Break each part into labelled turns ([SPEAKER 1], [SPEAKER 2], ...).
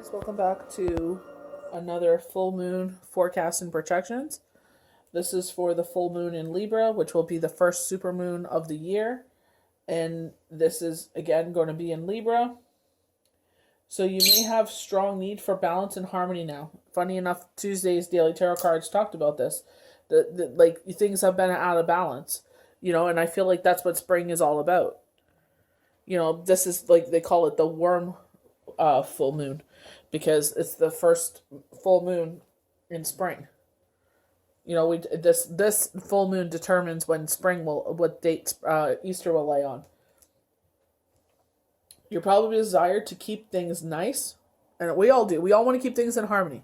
[SPEAKER 1] guys, welcome back to another full moon forecast and projections. This is for the full moon in Libra, which will be the first supermoon of the year. And this is again going to be in Libra. So you may have strong need for balance and harmony now. Funny enough, Tuesday's daily tarot cards talked about this. Like things have been out of balance, and I feel like that's what spring is all about. This is like they call it the worm full moon because it's the first full moon in spring. This full moon determines when what date Easter will lay on. You're probably desired to keep things nice, and we all do. We all want to keep things in harmony.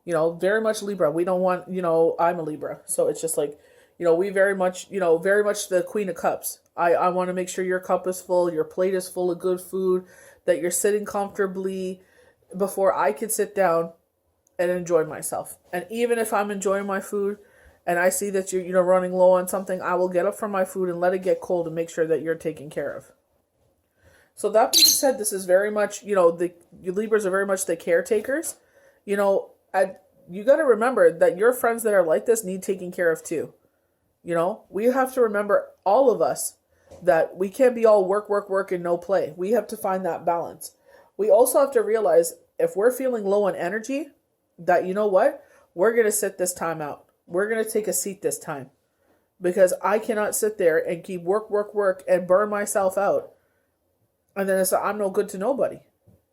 [SPEAKER 1] Very much Libra. We don't want, I'm a Libra, so it's just like, we very much the Queen of Cups. I want to make sure your cup is full, your plate is full of good food, that you're sitting comfortably before I can sit down and enjoy myself. And even if I'm enjoying my food and I see that you're running low on something, I will get up from my food and let it get cold and make sure that you're taken care of. So that being said, this is very much, the Libras are very much the caretakers. You got to remember that your friends that are like this need taking care of too. We have to remember, all of us, that we can't be all work, work, work and no play. We have to find that balance. We also have to realize if we're feeling low on energy, that we're going to sit this time out. We're going to take a seat this time, because I cannot sit there and keep work, work, work and burn myself out. And then I'm no good to nobody.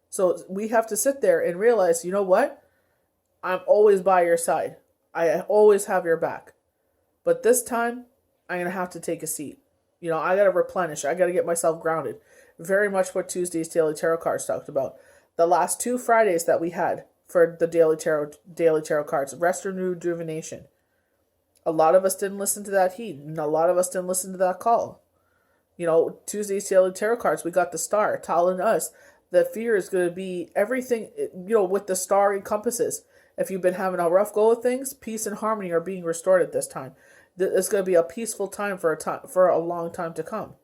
[SPEAKER 1] So we have to sit there and realize, I'm always by your side. I always have your back. But this time, I'm going to have to take a seat. I got to replenish. I got to get myself grounded. Very much what Tuesday's Daily Tarot cards talked about. The last 2 Fridays that we had for the Daily Tarot cards, rest and rejuvenation. A lot of us didn't listen to that heat, and a lot of us didn't listen to that call. Tuesday's Daily Tarot cards, we got the star telling us that fear is going to be everything, with the star encompasses. If you've been having a rough go of things, peace and harmony are being restored at this time. It's going to be a peaceful time for a long time to come.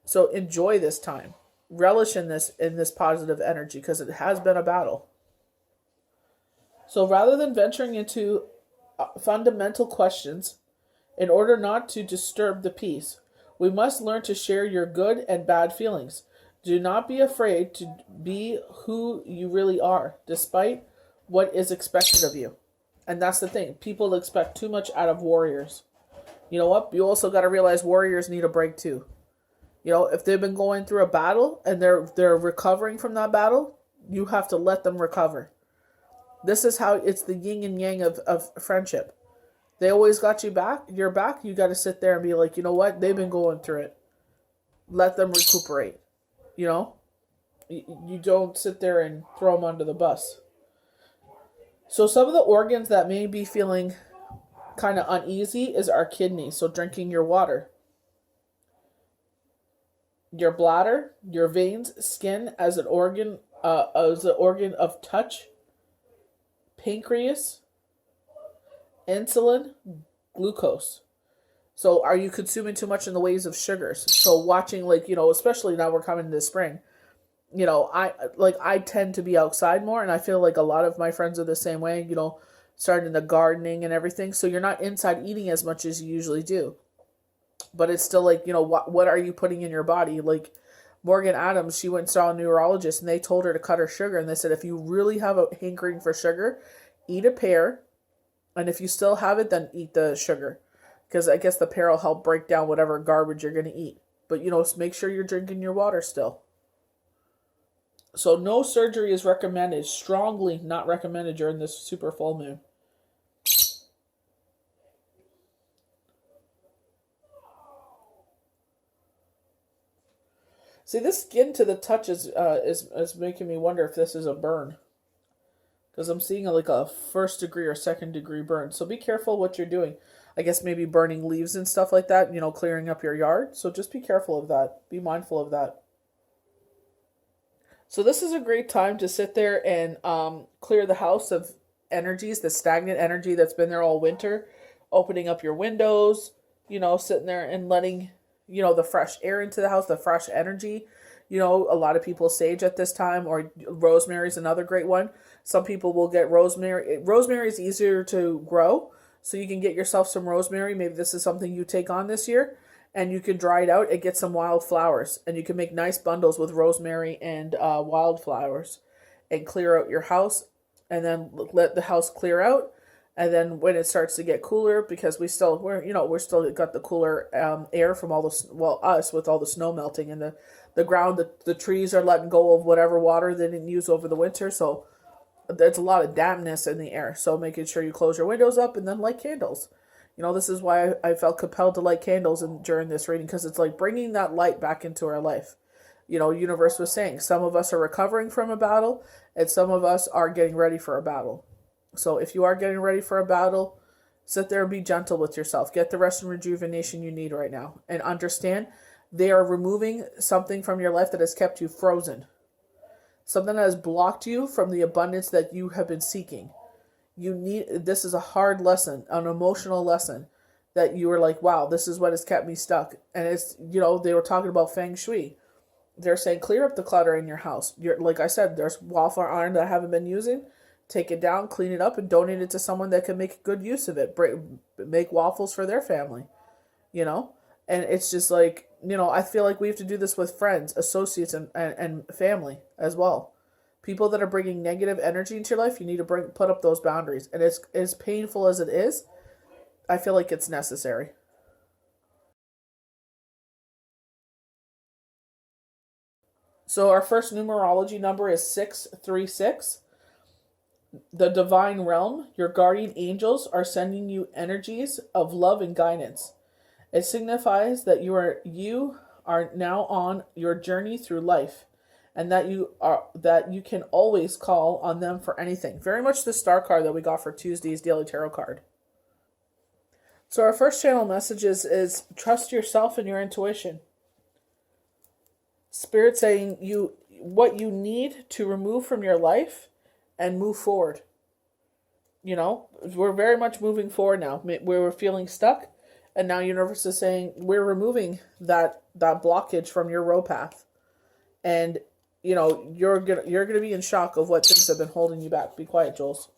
[SPEAKER 1] So enjoy this time. Relish in this positive energy, because it has been a battle. So rather than venturing into fundamental questions, in order not to disturb the peace, we must learn to share your good and bad feelings. Do not be afraid to be who you really are, despite what is expected of you. And that's the thing. People expect too much out of warriors. You know what? You also got to realize warriors need a break too. If they've been going through a battle and they're recovering from that battle, you have to let them recover. This is how it's the yin and yang of friendship. They always got your back. You got to sit there and be like, they've been going through it. Let them recuperate. You don't sit there and throw them under the bus. So some of the organs that may be feeling kind of uneasy is our kidneys. So drinking your water. Your bladder, your veins, skin as an organ of touch. Pancreas, insulin, glucose. So are you consuming too much in the ways of sugars? So watching, especially now we're coming into spring, I tend to be outside more, and I feel like a lot of my friends are the same way, starting the gardening and everything. So you're not inside eating as much as you usually do. But it's still like, what are you putting in your body? Like Morgan Adams, she went and saw a neurologist and they told her to cut her sugar. And they said, if you really have a hankering for sugar, eat a pear. And if you still have it, then eat the sugar. Because I guess the pear will help break down whatever garbage you're going to eat. But, make sure you're drinking your water still. So no surgery is recommended. Strongly not recommended during this super full moon. See, this skin to the touch is making me wonder if this is a burn. Because I'm seeing like a 1st degree or 2nd degree burn. So be careful what you're doing. I guess maybe burning leaves and stuff like that, clearing up your yard. So just be careful of that. Be mindful of that. So this is a great time to sit there and clear the house of energies, the stagnant energy that's been there all winter. Opening up your windows, sitting there and letting, the fresh air into the house, the fresh energy. A lot of people sage at this time, or rosemary is another great one. Some people will get rosemary. Rosemary is easier to grow, so you can get yourself some rosemary. Maybe this is something you take on this year, and you can dry it out and get some wildflowers, and you can make nice bundles with rosemary and wildflowers, and clear out your house, and then let the house clear out. And then when it starts to get cooler, because we're still got the cooler air from all the, us with all the snow melting, and the ground, the trees are letting go of whatever water they didn't use over the winter. So there's a lot of dampness in the air. So making sure you close your windows up and then light candles. This is why I felt compelled to light candles during this reading, because it's like bringing that light back into our life. Universe was saying some of us are recovering from a battle, and some of us are getting ready for a battle. So if you are getting ready for a battle, sit there and be gentle with yourself. Get the rest and rejuvenation you need right now. And understand they are removing something from your life that has kept you frozen. Something that has blocked you from the abundance that you have been seeking. This is a hard lesson, an emotional lesson, that you were like, wow, this is what has kept me stuck. And it's, they were talking about feng shui. They're saying clear up the clutter in your house. Like I said, there's waffle iron that I haven't been using. Take it down, clean it up, and donate it to someone that can make good use of it. Make waffles for their family, And it's just like, I feel like we have to do this with friends, associates, and family as well. People that are bringing negative energy into your life, you need to put up those boundaries. And it's as painful as it is, I feel like it's necessary. So our first numerology number is 636. The divine realm, your guardian angels are sending you energies of love and guidance. It signifies that you are now on your journey through life, and that you can always call on them for anything. Very much the star card that we got for Tuesday's daily tarot card. So our first channel message is trust yourself and your intuition. Spirit saying what you need to remove from your life and move forward. We're very much moving forward now. We were feeling stuck, and now universe is saying we're removing that blockage from your road path. And you're gonna be in shock of what things have been holding you back. Be quiet, Jules.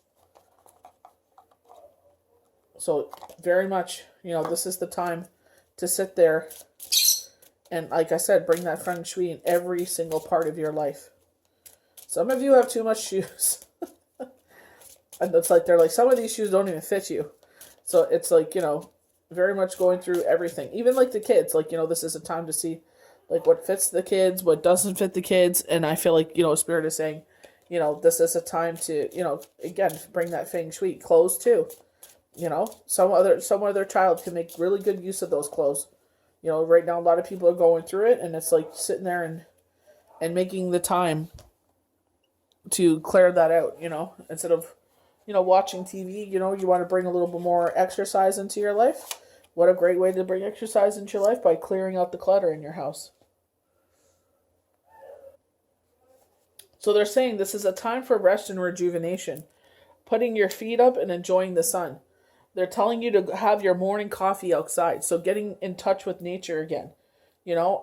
[SPEAKER 1] So very much, this is the time to sit there and, like I said, bring that feng shui in every single part of your life. Some of you have too much shoes. And it's like, they're like, some of these shoes don't even fit you. So it's like, very much going through everything. Even like the kids, like, this is a time to see like what fits the kids, what doesn't fit the kids. And I feel like, Spirit is saying, this is a time to, again, bring that feng shui. Clothes too. Some other child can make really good use of those clothes. Right now a lot of people are going through it, and it's like sitting there and making the time to clear that out, instead of, watching TV. You want to bring a little bit more exercise into your life. What a great way to bring exercise into your life, by clearing out the clutter in your house. So they're saying this is a time for rest and rejuvenation. Putting your feet up and enjoying the sun. They're telling you to have your morning coffee outside. So getting in touch with nature again.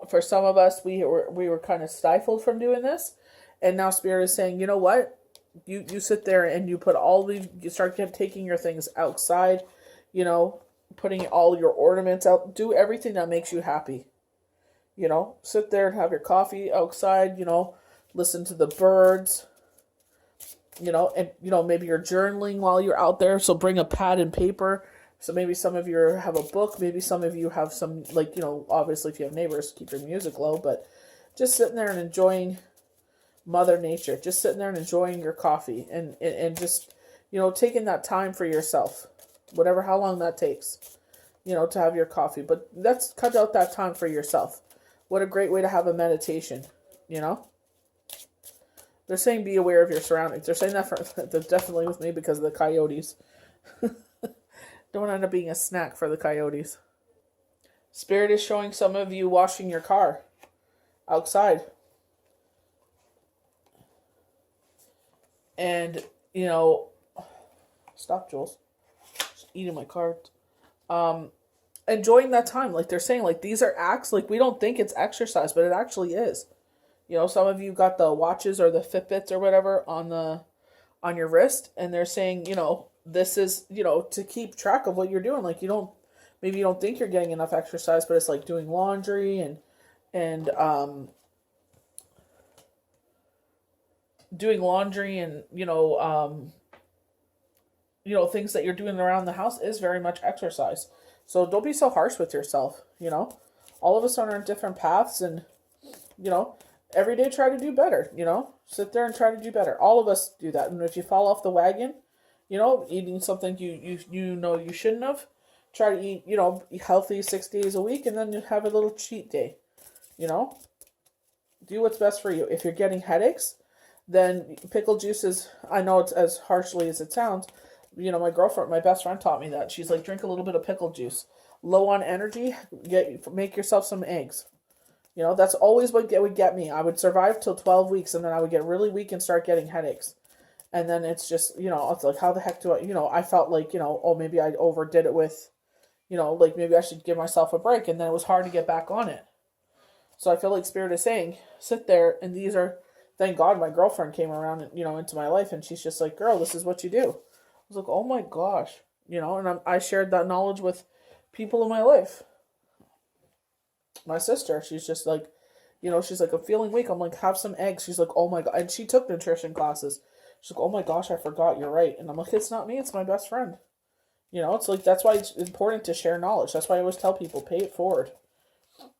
[SPEAKER 1] For some of us, we were kind of stifled from doing this. And now Spirit is saying, you know what? You sit there and you start taking your things outside, putting all your ornaments out. Do everything that makes you happy. Sit there and have your coffee outside, listen to the birds, and, maybe you're journaling while you're out there. So bring a pad and paper. So maybe some of you have a book. Maybe some of you have some, obviously if you have neighbors, keep your music low, but just sitting there and enjoying Mother Nature, just sitting there and enjoying your coffee and just, taking that time for yourself, how long that takes, to have your coffee. But let's cut out that time for yourself. What a great way to have a meditation, They're saying be aware of your surroundings. They're saying that they're definitely with me because of the coyotes. Don't end up being a snack for the coyotes. Spirit is showing some of you washing your car outside. And, stop, Jules. Just eating my cards. enjoying that time. Like they're saying, like these are acts. Like we don't think it's exercise, but it actually is. Some of you got the watches or the Fitbits or whatever on your wrist, and they're saying, this is, to keep track of what you're doing. Like maybe you don't think you're getting enough exercise, but it's like doing laundry and doing laundry and things that you're doing around the house is very much exercise. So don't be so harsh with yourself. All of us are on different paths, and every day try to do better. Sit there and try to do better. All of us do that. And if you fall off the wagon, eating something you shouldn't have, try to eat healthy 6 days a week, and then you have a little cheat day. Do what's best for you. If you're getting headaches, then pickle juice is, I know it's as harshly as it sounds. My best friend taught me that. She's like, drink a little bit of pickle juice. Low on energy, make yourself some eggs. That's always what would get me. I would survive till 12 weeks, and then I would get really weak and start getting headaches. And then it's just, it's like, how the heck do I, I felt like, oh, maybe I overdid it with, like maybe I should give myself a break. And then it was hard to get back on it. So I feel like Spirit is saying, sit there, and thank God my girlfriend came around, into my life, and she's just like, girl, this is what you do. I was like, oh my gosh, and I shared that knowledge with people in my life. My sister, she's just like, she's like, I'm feeling weak. I'm like, have some eggs. She's like, oh my God. And she took nutrition classes. She's like, oh my gosh, I forgot. You're right. And I'm like, it's not me. It's my best friend. It's like, that's why it's important to share knowledge. That's why I always tell people, pay it forward.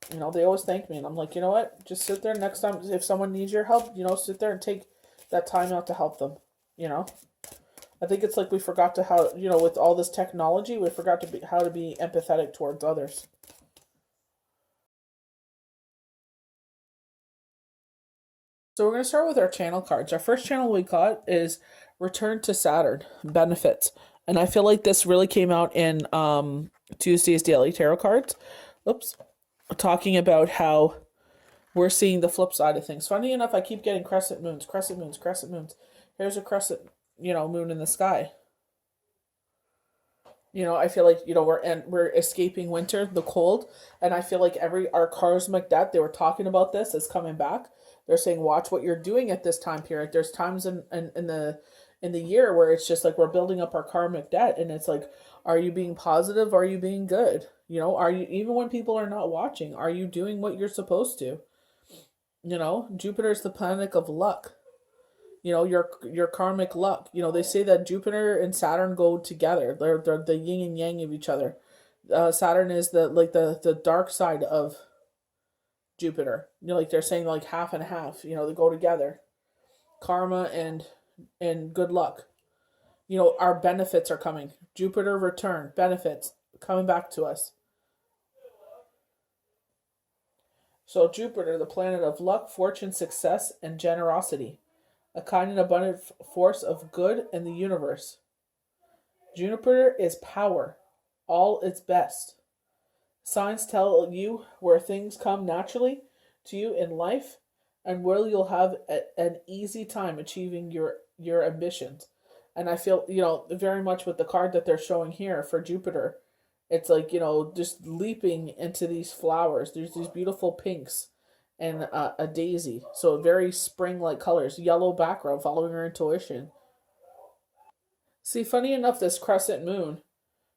[SPEAKER 1] They always thank me. And I'm like, you know what? Just sit there next time. If someone needs your help, sit there and take that time out to help them. I think it's like we forgot to how, with all this technology, we forgot how to be empathetic towards others. So we're going to start with our channel cards. Our first channel we got is Return to Saturn, Benefits. And I feel like this really came out in Tuesday's Daily Tarot cards. Oops. Talking about how we're seeing the flip side of things. Funny enough, I keep getting crescent moons. Here's a crescent, moon in the sky. I feel like, we're escaping winter, the cold. And I feel like our karmic debt, they were talking about this, is coming back. They're saying, watch what you're doing at this time period. There's times in the year where it's just like we're building up our karmic debt, and it's like, are you being positive? Are you being good? Are you, even when people are not watching, are you doing what you're supposed to? Jupiter's the planet of luck. Your karmic luck. They say that Jupiter and Saturn go together. They're the yin and yang of each other. Saturn is the dark side of Jupiter. Like they're saying, like half and half. They go together. Karma and good luck. Our benefits are coming. Jupiter return, benefits coming back to us. So Jupiter, the planet of luck, fortune, success, and generosity. A kind and abundant force of good in the universe. Jupiter is power, all its best. Signs tell you where things come naturally to you in life, and where you'll have an easy time achieving your ambitions. And I feel, very much with the card that they're showing here for Jupiter, it's like, just leaping into these flowers. There's these beautiful pinks and a daisy. So very spring-like colors, yellow background, following her intuition. See, funny enough, this crescent moon,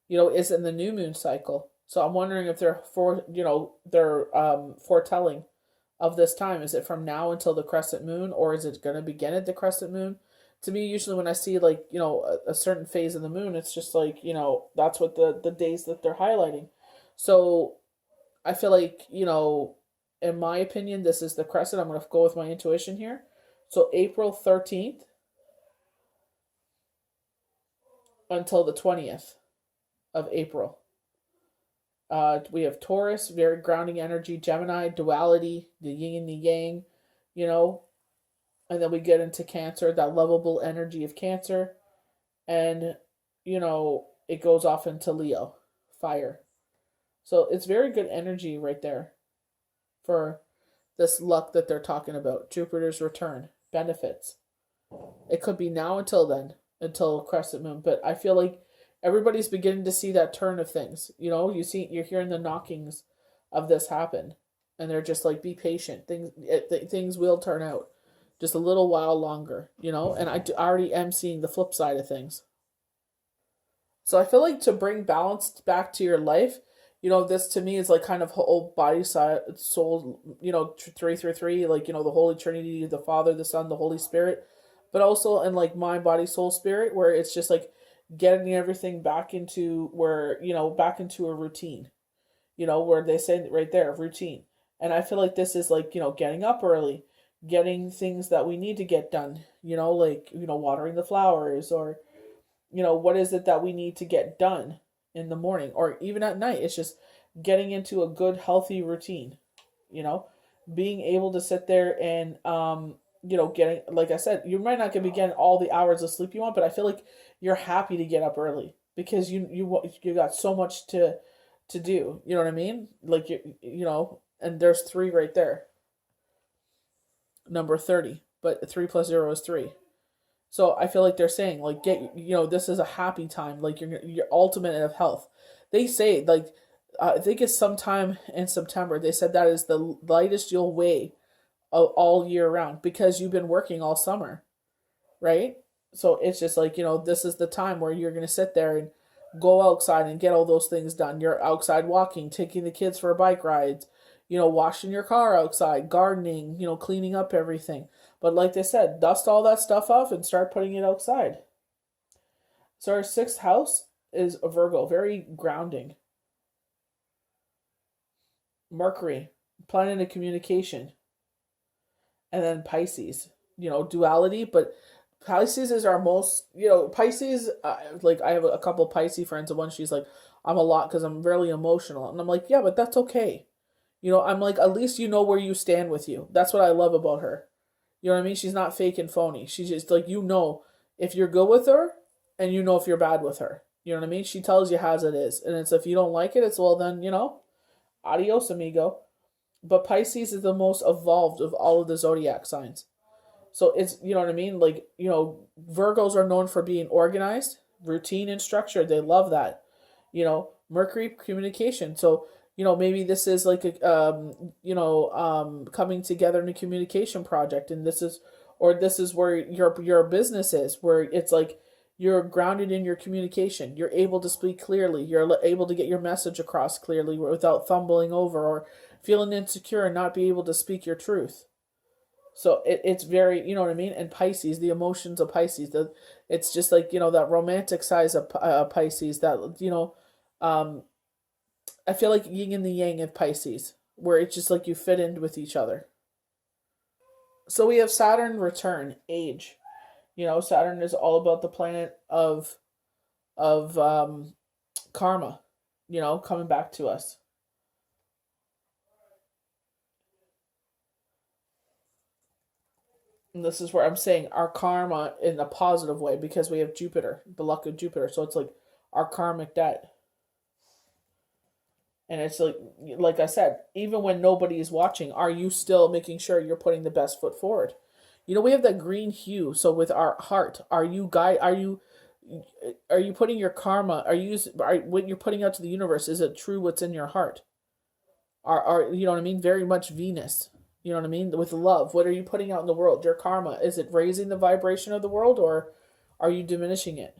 [SPEAKER 1] is in the new moon cycle. So I'm wondering if they're foretelling of this time. Is it from now until the crescent moon, or is it going to begin at the crescent moon? To me, usually when I see a certain phase of the moon, it's just like, that's what the days that they're highlighting. So I feel like, in my opinion, this is the crescent. I'm going to go with my intuition here. So April 13th until the 20th of April. We have Taurus, very grounding energy, Gemini, duality, the yin and the yang, and then we get into Cancer, that lovable energy of Cancer, and, it goes off into Leo, fire. So it's very good energy right there for this luck that they're talking about. Jupiter's return, benefits. It could be now until then, until crescent moon, but I feel like Everybody's beginning to see that turn of things. You're hearing the knockings of this happen, and they're just like, be patient. Things will turn out, just a little while longer. And already am seeing the flip side of things. So I feel like to bring balance back to your life, this to me is like kind of whole body, side, soul, three through three, like, the Holy Trinity, the Father, the Son, the Holy Spirit, but also in like mind, body, soul, spirit, where it's just like getting everything back into back into a routine, where they say right there, routine. And I feel like this is like, getting up early, getting things that we need to get done, like, watering the flowers, or what is it that we need to get done in the morning or even at night. It's just getting into a good, healthy routine, you know, being able to sit there and, getting, like I said, you might not be getting all the hours of sleep you want, but I feel like you're happy to get up early because you got so much to do. You know what I mean? Like, and there's 3 right there. Number 30, but 3 plus 0 is 3. So I feel like they're saying, like, this is a happy time, like your ultimate of health. They say, like, I think it's sometime in September. They said that is the lightest you'll weigh all year round because you've been working all summer, right? So it's just like, this is the time where you're gonna sit there and go outside and get all those things done. You're outside walking, taking the kids for bike rides, washing your car outside, gardening, cleaning up everything. But like they said, dust all that stuff off and start putting it outside. So our 6th house is a Virgo, very grounding. Mercury, planet of communication. And then Pisces, duality. But Pisces is our most, Pisces, like I have a couple Pisces friends, and one, she's like, I'm a lot because I'm really emotional. And I'm like, yeah, but that's okay. I'm like, at least you know where you stand with you. That's what I love about her. You know what I mean? She's not fake and phony. She's just like, if you're good with her and if you're bad with her. You know what I mean? She tells you as it is. And it's, if you don't like it, it's, well, then, adios, amigo. But Pisces is the most evolved of all of the zodiac signs. So it's, you know what I mean? Like, Virgos are known for being organized, routine, and structured. They love that. Mercury, communication. So, maybe this is like a, coming together in a communication project, and this is where your business is, where it's like you're grounded in your communication. You're able to speak clearly. You're able to get your message across clearly without fumbling over or feeling insecure and not be able to speak your truth. So it's very, you know what I mean? And Pisces, the emotions of Pisces, it's just like, that romantic side of Pisces, that, I feel like yin and the yang of Pisces, where it's just like you fit in with each other. So we have Saturn return, age. Saturn is all about the planet of karma, coming back to us. And this is where I'm saying our karma in a positive way, because we have Jupiter, the luck of Jupiter. So it's like our karmic debt. And it's like I said, even when nobody is watching, are you still making sure you're putting the best foot forward? We have that green hue. So with our heart, are you putting your karma? When you're putting out to the universe, is it true what's in your heart? Are you know what I mean? Very much Venus. You know what I mean? With love, what are you putting out in the world? Your karma, is it raising the vibration of the world, or are you diminishing it?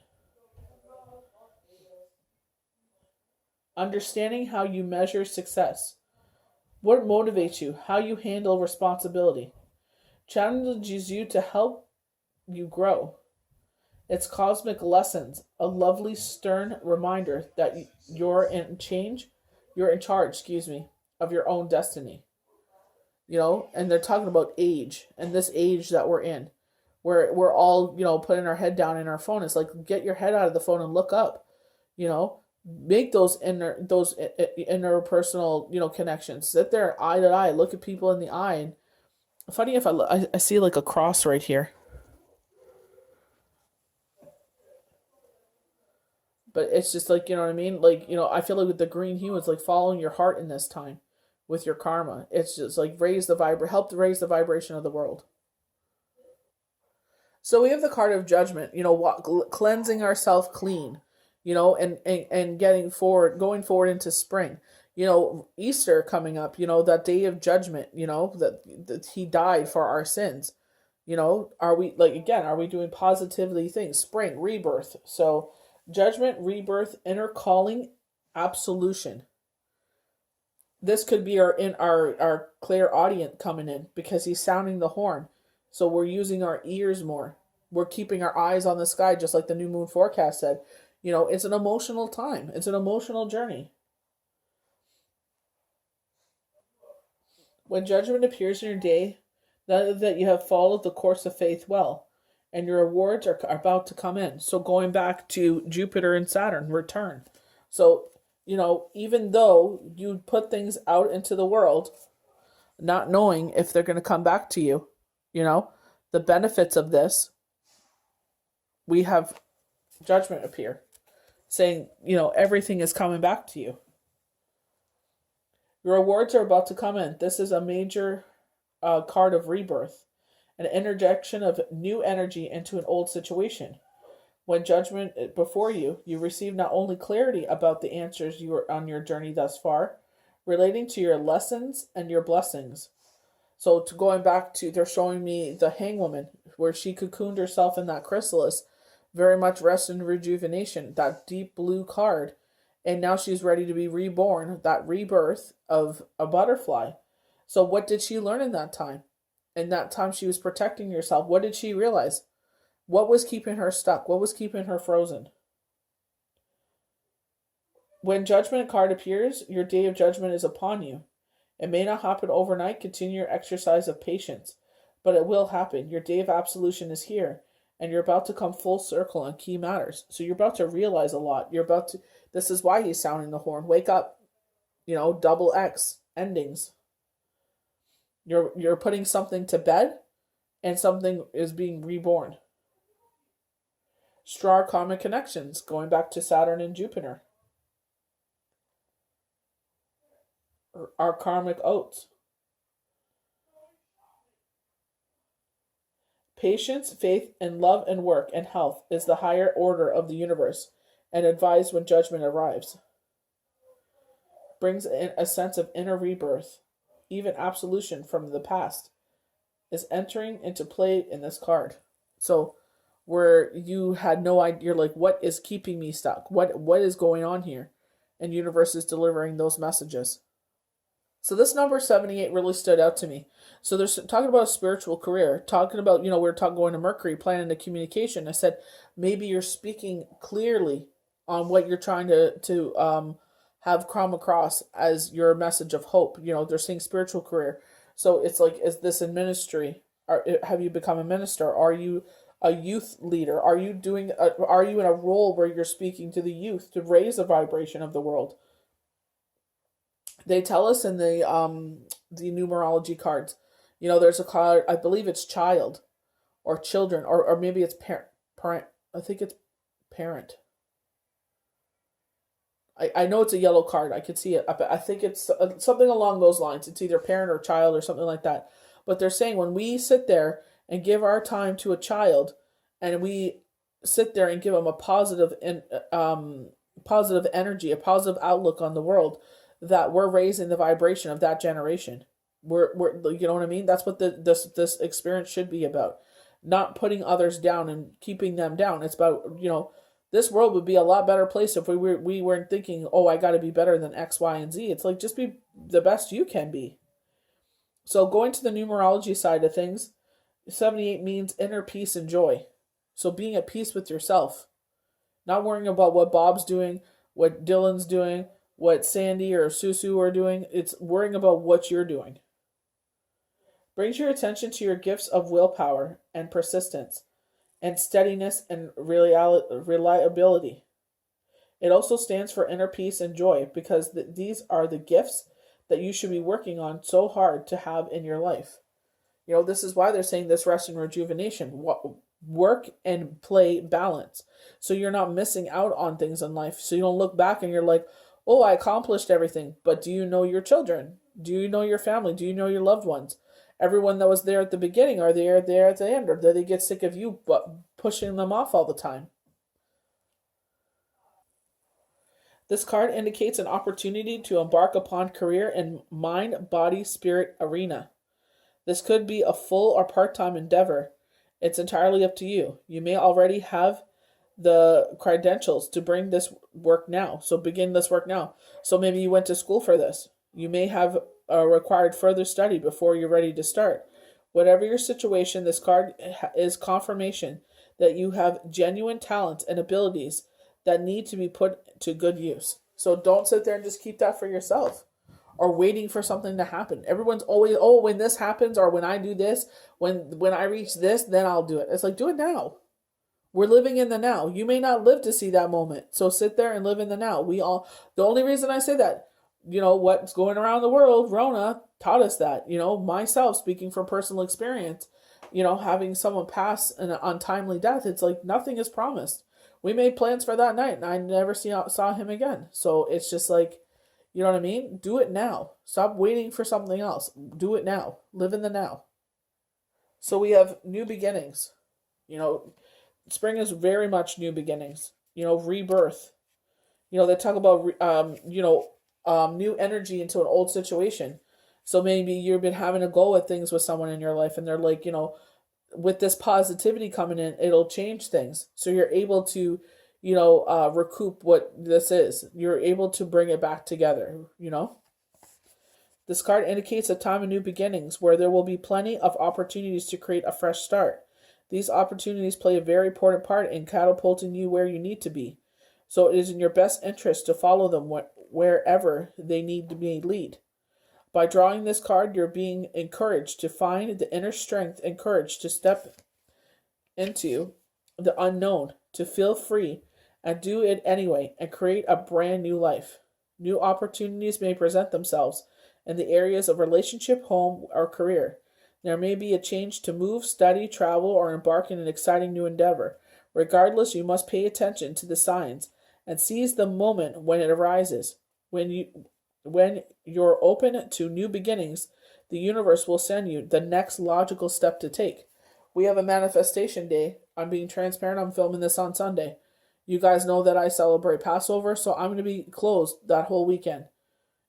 [SPEAKER 1] Understanding how you measure success. What motivates you? How you handle responsibility. Challenges you to help you grow. It's cosmic lessons, a lovely stern reminder that you're in charge, of your own destiny. And they're talking about age, and this age that we're in, where we're all, putting our head down in our phone. It's like, get your head out of the phone and look up, make those interpersonal, connections. Sit there eye to eye, look at people in the eye. And funny if I see like a cross right here. But it's just like, you know what I mean? Like, I feel like with the green hue, it's like following your heart in this time with your karma. It's just like help to raise the vibration of the world. So we have the card of judgment, cleansing ourselves clean, and going forward into spring. Easter coming up, that day of judgment, that he died for our sins. Are we, like, again, are we doing positively things? Spring, rebirth. So judgment, rebirth, inner calling, absolution. This could be our clairaudient coming in, because he's sounding the horn. So we're using our ears more. We're keeping our eyes on the sky, just like the new moon forecast said. It's an emotional time. It's an emotional journey. When judgment appears in your day, that you have followed the course of faith well, and your rewards are about to come in. So going back to Jupiter and Saturn, return. So, even though you put things out into the world, not knowing if they're going to come back to you, the benefits of this, we have judgment appear, saying, everything is coming back to you. Your rewards are about to come in. This is a major card of rebirth, an interjection of new energy into an old situation. When judgment before you, you receive not only clarity about the answers you are on your journey thus far, relating to your lessons and your blessings. So going back to, they're showing me the hangwoman, where she cocooned herself in that chrysalis, very much rest and rejuvenation, that deep blue card. And now she's ready to be reborn, that rebirth of a butterfly. So what did she learn in that time? In that time she was protecting herself. What did she realize? What was keeping her stuck? What was keeping her frozen? When judgment card appears, your day of judgment is upon you. It may not happen overnight. Continue your exercise of patience, but it will happen. Your day of absolution is here, and you're about to come full circle on key matters. So you're about to realize a lot. This is why he's sounding the horn. Wake up, double X endings. You're putting something to bed, and something is being reborn. Star karmic connections, going back to Saturn and Jupiter. Our karmic oaths. Patience, faith, and love and work and health is the higher order of the universe, and advised when judgment arrives. Brings in a sense of inner rebirth. Even absolution from the past is entering into play in this card. So where you had no idea, you're like, what is keeping me stuck? What is going on here? And universe is delivering those messages. So this number 78 really stood out to me. So they're talking about a spiritual career, talking about, we're talking going to Mercury, planning the communication. I said, maybe you're speaking clearly on what you're trying to have come across as your message of hope. They're saying spiritual career. So it's like, is this in ministry? Have you become a minister? Are you a youth leader? Are you in a role where you're speaking to the youth to raise the vibration of the world? They tell us in the numerology cards, there's a card, I believe it's child or children, or maybe it's parent. I think it's parent. I know it's a yellow card. I could see it. I think it's something along those lines. It's either parent or child or something like that. But they're saying when we sit there and give our time to a child, and we sit there and give them a positive energy, a positive outlook on the world, that we're raising the vibration of that generation. We're you know what I mean? That's what this experience should be about. Not putting others down and keeping them down. It's about, this world would be a lot better place if we weren't thinking, oh, I got to be better than X, Y, and Z. It's like, just be the best you can be. So going to the numerology side of things, 78 means inner peace and joy. So being at peace with yourself. Not worrying about what Bob's doing, what Dylan's doing, what Sandy or Susu are doing. It's worrying about what you're doing. Brings your attention to your gifts of willpower and persistence and steadiness and reliability. It also stands for inner peace and joy, because these are the gifts that you should be working on so hard to have in your life. This is why they're saying this rest and rejuvenation. Work and play balance. So you're not missing out on things in life. So you don't look back and you're like, oh, I accomplished everything. But do you know your children? Do you know your family? Do you know your loved ones? Everyone that was there at the beginning, are they there at the end? Or do they get sick of you but pushing them off all the time? This card indicates an opportunity to embark upon career in mind, body, spirit arena. This could be a full or part-time endeavor. It's entirely up to you. You may already have the credentials to bring this work now. So begin this work now. So maybe you went to school for this. You may have required further study before you're ready to start. Whatever your situation, this card is confirmation that you have genuine talents and abilities that need to be put to good use. So don't sit there and just keep that for yourself or waiting for something to happen. Everyone's always, oh, when this happens or when I do this, when I reach this, then I'll do it. It's like, do it now. We're living in the now. You may not live to see that moment. So sit there and live in the now. The only reason I say that, what's going around the world, Rona taught us that, myself speaking from personal experience, having someone pass an untimely death, it's like nothing is promised. We made plans for that night and I never saw him again. So it's just like, you know what I mean? Do it now. Stop waiting for something else. Do it now. Live in the now. So we have new beginnings. Spring is very much new beginnings. Rebirth. They talk about, new energy into an old situation. So maybe you've been having a go at things with someone in your life and they're like, with this positivity coming in, it'll change things. So you're able to, recoup what this is. You're able to bring it back together, This card indicates a time of new beginnings where there will be plenty of opportunities to create a fresh start. These opportunities play a very important part in catapulting you where you need to be. So it is in your best interest to follow them wherever they need to be lead. By drawing this card, you're being encouraged to find the inner strength and courage to step into the unknown, to feel free and do it anyway and create a brand new life. New opportunities may present themselves in the areas of relationship, home, or career. There may be a change to move, study, travel, or embark in an exciting new endeavor. Regardless, you must pay attention to the signs and seize the moment when it arises. When you're open to new beginnings, the universe will send you the next logical step to take. We have a manifestation day. I'm being transparent. I'm filming this on Sunday. You guys know that I celebrate Passover, so I'm going to be closed that whole weekend.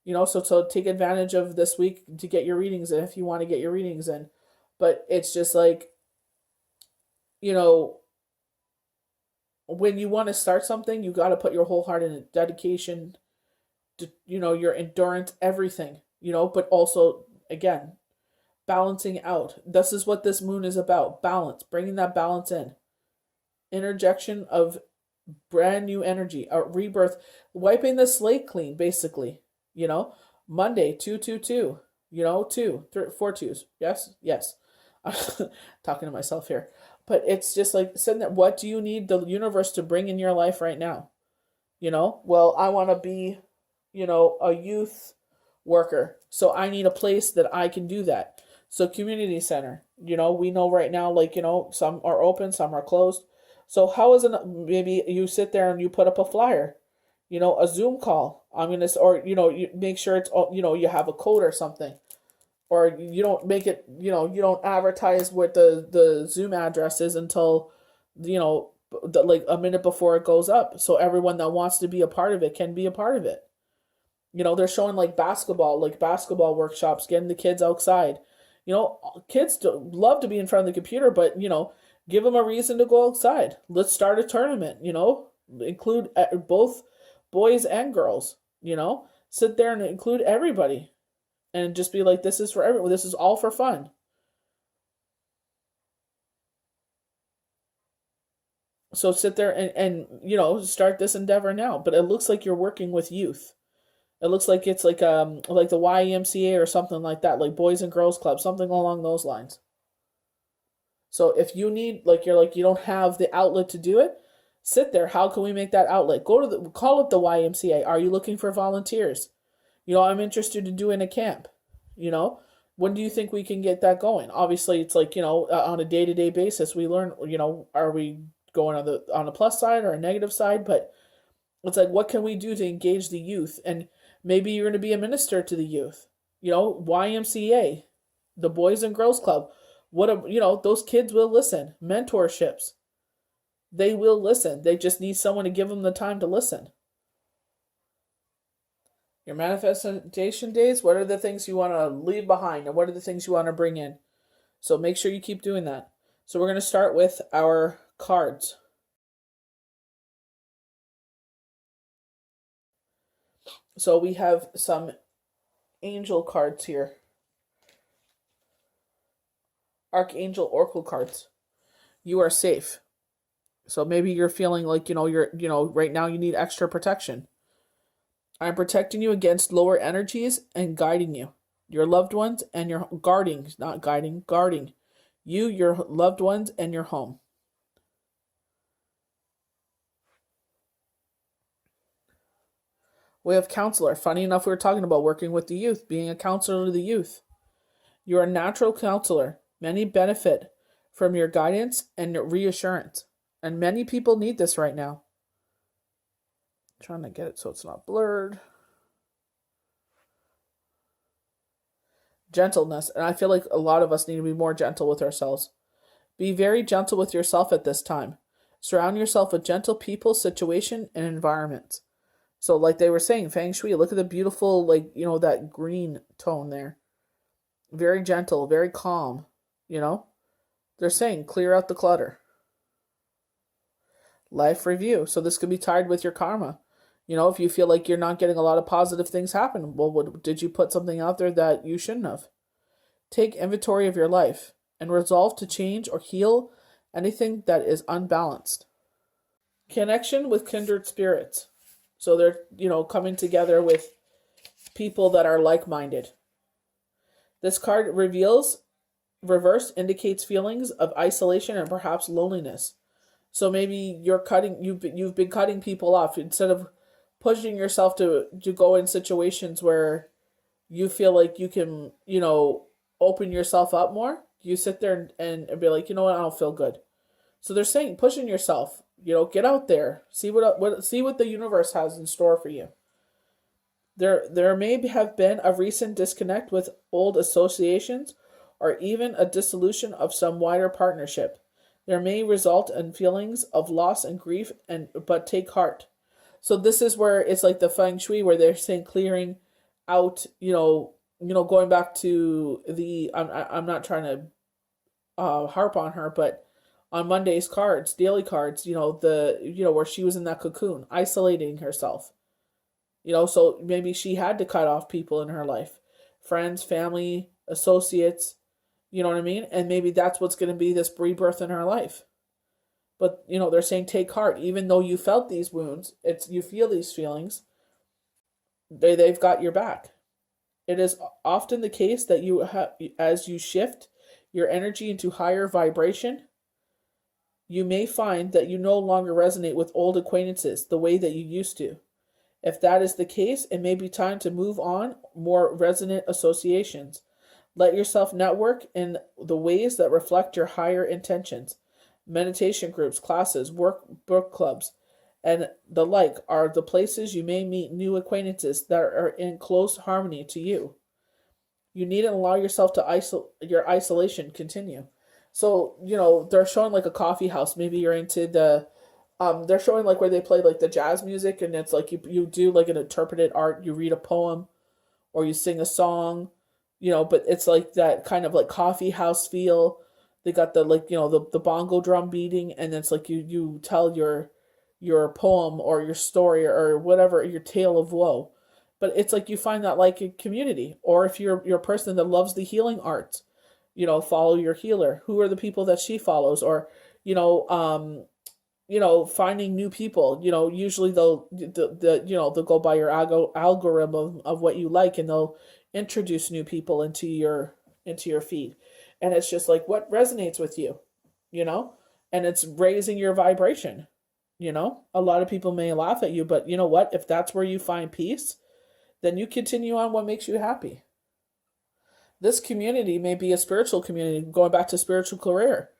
[SPEAKER 1] So take advantage of this week to get your readings in if you want to get your readings in. But it's just like, when you want to start something, you got to put your whole heart in it, dedication, to, your endurance, everything, but also, again, balancing out. This is what this moon is about. Balance, bringing that balance in. Interjection of brand new energy, a rebirth, wiping the slate clean, basically. Monday, 222, 4 twos. Yes. I'm talking to myself here. But it's just like saying that, what do you need the universe to bring in your life right now? Well, I want to be, a youth worker. So I need a place that I can do that. So community center, we know right now, some are open, some are closed. So how is it, maybe you sit there and you put up a flyer, a Zoom call. You make sure it's, you have a code or something, or you don't make it, you don't advertise what the Zoom address is until, like a minute before it goes up. So everyone that wants to be a part of it can be a part of it. They're showing basketball workshops, getting the kids outside. Kids love to be in front of the computer, but, give them a reason to go outside. Let's start a tournament, include both boys and girls, sit there and include everybody and just be like, this is for everyone. This is all for fun. So sit there and start this endeavor now. But it looks like you're working with youth. It looks like it's like the YMCA or something like that, like Boys and Girls Club, something along those lines. So if you need, you don't have the outlet to do it, sit there. How can we make that outlet? Call up the YMCA. Are you looking for volunteers? I'm interested in doing a camp. When do you think we can get that going? Obviously, it's on a day-to-day basis, we learn, are we going on the plus side or a negative side? But it's like, what can we do to engage the youth? And maybe you're going to be a minister to the youth. YMCA, the Boys and Girls Club. Those kids will listen. Mentorships. They will listen. They just need someone to give them the time to listen. Your manifestation days, what are the things you want to leave behind and what are the things you want to bring in? So make sure you keep doing that. So we're going to start with our cards. So we have some angel cards here. Archangel Oracle cards. You are safe. So maybe you're feeling like, right now you need extra protection. I'm protecting you against lower energies and guiding you. Your loved ones and your guarding, not guiding, guarding. You, your loved ones, and your home. We have counselor. Funny enough, we were talking about working with the youth, being a counselor to the youth. You're a natural counselor. Many benefit from your guidance and reassurance. And many people need this right now. I'm trying to get it so it's not blurred. Gentleness. And I feel like a lot of us need to be more gentle with ourselves. Be very gentle with yourself at this time. Surround yourself with gentle people, situation, and environments. So like they were saying, Feng Shui, look at the beautiful, that green tone there. Very gentle, very calm, They're saying clear out the clutter. Life review. So this could be tied with your karma. If you feel like you're not getting a lot of positive things happen, well, did you put something out there that you shouldn't have? Take inventory of your life and resolve to change or heal anything that is unbalanced. Connection with kindred spirits. So they're, coming together with people that are like-minded. This card reverse indicates feelings of isolation and perhaps loneliness. So maybe you've been cutting people off instead of pushing yourself to go in situations where you feel like you can, open yourself up more. You sit there and be like, you know what, I don't feel good. So they're saying pushing yourself, get out there, see what the universe has in store for you. There may have been a recent disconnect with old associations or even a dissolution of some wider partnership. There may result in feelings of loss and grief, but take heart. So this is where it's like the Feng Shui, where they're saying clearing out, going back to the, I'm not trying to harp on her, but on Monday's cards, daily cards, where she was in that cocoon, isolating herself. So maybe she had to cut off people in her life, friends, family, associates, you know what I mean? And maybe that's what's going to be this rebirth in her life. But, they're saying take heart. Even though you felt these wounds, you feel these feelings, they've got your back. It is often the case that as you shift your energy into higher vibration, you may find that you no longer resonate with old acquaintances the way that you used to. If that is the case, it may be time to move on more resonant associations. Let yourself network in the ways that reflect your higher intentions. Meditation groups, classes, book clubs, and the like are the places you may meet new acquaintances that are in close harmony to you. You needn't allow yourself to your isolation continue. So, they're showing like a coffee house. Maybe you're into they're showing like where they play like the jazz music, and it's like you do like an interpreted art, you read a poem or you sing a song, but it's like that kind of like coffee house feel. They got the the bongo drum beating, and it's like you tell your poem or your story or whatever, your tale of woe. But it's like you find that like a community. Or if you're a person that loves the healing arts, follow your healer. Who are the people that she follows? Or finding new people. Usually they'll go by your algorithm of what you like, and they'll introduce new people into your feed. And it's just like what resonates with you, and it's raising your vibration. A lot of people may laugh at you, but you know what? If that's where you find peace, then you continue on what makes you happy. This community may be a spiritual community, going back to spiritual career.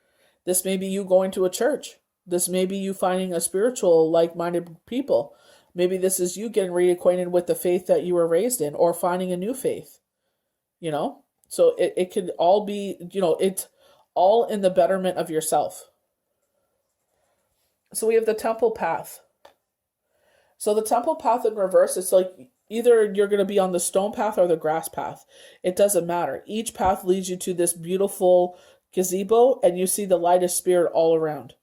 [SPEAKER 1] This may be you going to a church. This may be you finding a spiritual, like-minded people. Maybe this is you getting reacquainted with the faith that you were raised in, or finding a new faith. So it could all be, it's all in the betterment of yourself. So we have the temple path. So the temple path in reverse, it's like Either you're going to be on the stone path or the grass path. It doesn't matter. Each path leads you to this beautiful gazebo, and you see the light of spirit all around.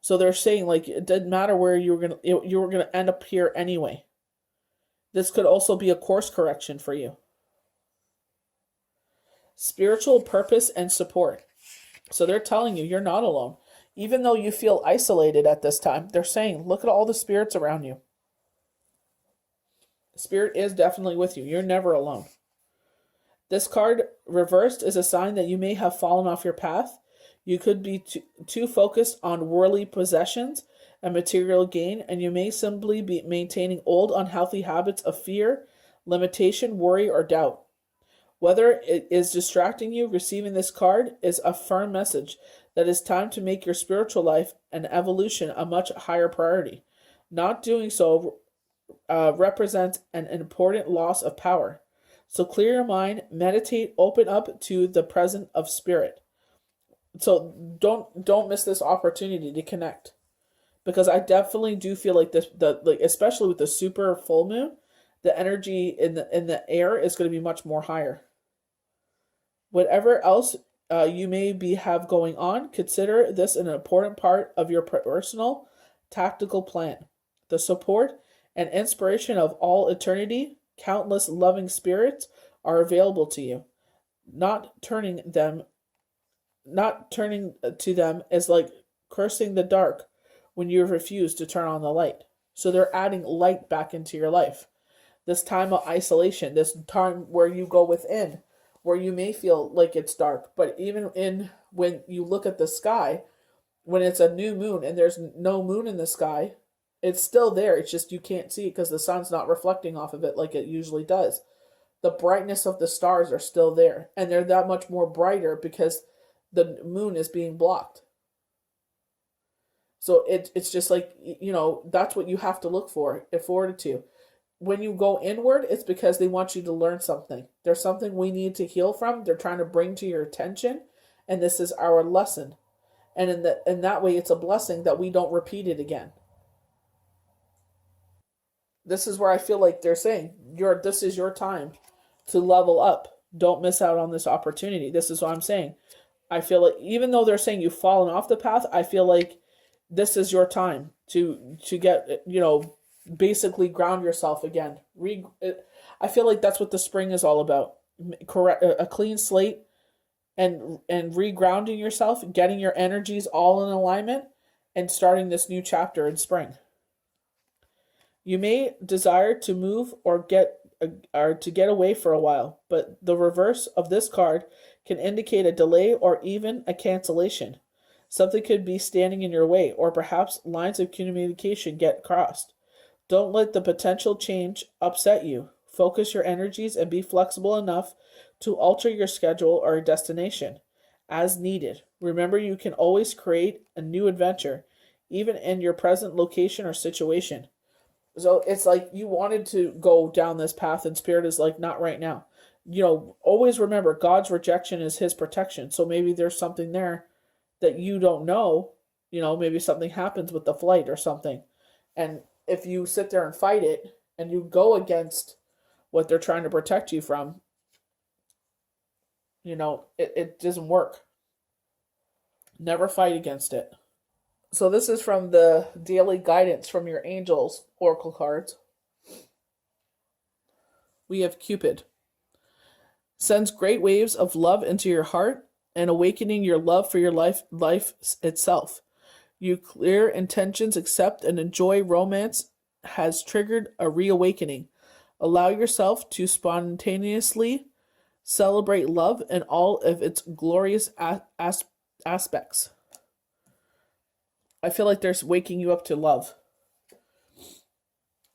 [SPEAKER 1] So they're saying like it didn't matter where you were gonna end up here anyway. This could also be a course correction for you. Spiritual purpose and support. So they're telling you you're not alone. Even though you feel isolated at this time, they're saying, look at all the spirits around you. Spirit is definitely with you. You're never alone. This card reversed is a sign that you may have fallen off your path. You could be too focused on worldly possessions and material gain, and you may simply be maintaining old unhealthy habits of fear, limitation, worry, or doubt. Whether it is distracting you, receiving this card is a firm message that it's time to make your spiritual life and evolution a much higher priority. Not doing so represents an important loss of power. So clear your mind, meditate, open up to the presence of spirit. So don't miss this opportunity to connect, because I definitely do feel like especially with the super full moon, the energy in the air is going to be much more higher. Whatever else you may have going on, consider this an important part of your personal tactical plan. The support and inspiration of all eternity, countless loving spirits are available to you. Not turning to them is like cursing the dark when you refuse to turn on the light. So they're adding light back into your life. This time of isolation, this time where you go within, where you may feel like it's dark, but even when you look at the sky, when it's a new moon and there's no moon in the sky, it's still there. It's just you can't see it because the sun's not reflecting off of it like it usually does. The brightness of the stars are still there, and they're that much more brighter because the moon is being blocked. So it's just like, that's what you have to look for, fortitude. When you go inward, it's because they want you to learn something. There's something we need to heal from. They're trying to bring to your attention, and this is our lesson. And in that way, it's a blessing that we don't repeat it again. This is where I feel like they're saying, this is your time to level up. Don't miss out on this opportunity. This is what I'm saying. I feel like even though they're saying you've fallen off the path, I feel like this is your time to get, basically ground yourself again. I feel like that's what the spring is all about. Correct, a clean slate, and regrounding yourself, getting your energies all in alignment, and starting this new chapter in spring. You may desire to move or to get away for a while, but the reverse of this card can indicate a delay or even a cancellation. Something could be standing in your way, or perhaps lines of communication get crossed. Don't let the potential change upset you. Focus your energies and be flexible enough to alter your schedule or destination as needed. Remember, you can always create a new adventure, even in your present location or situation. So it's like you wanted to go down this path, and Spirit is like, not right now. Always remember, God's rejection is his protection. So maybe there's something there that you don't know. Maybe something happens with the flight or something. And if you sit there and fight it, and you go against what they're trying to protect you from, it doesn't work. Never fight against it. So this is from the daily guidance from your angels oracle cards. We have Cupid. Sends great waves of love into your heart and awakening your love for your life itself. You clear intentions, accept and enjoy romance has triggered a reawakening. Allow yourself to spontaneously celebrate love in all of its glorious aspects. I feel like they're waking you up to love.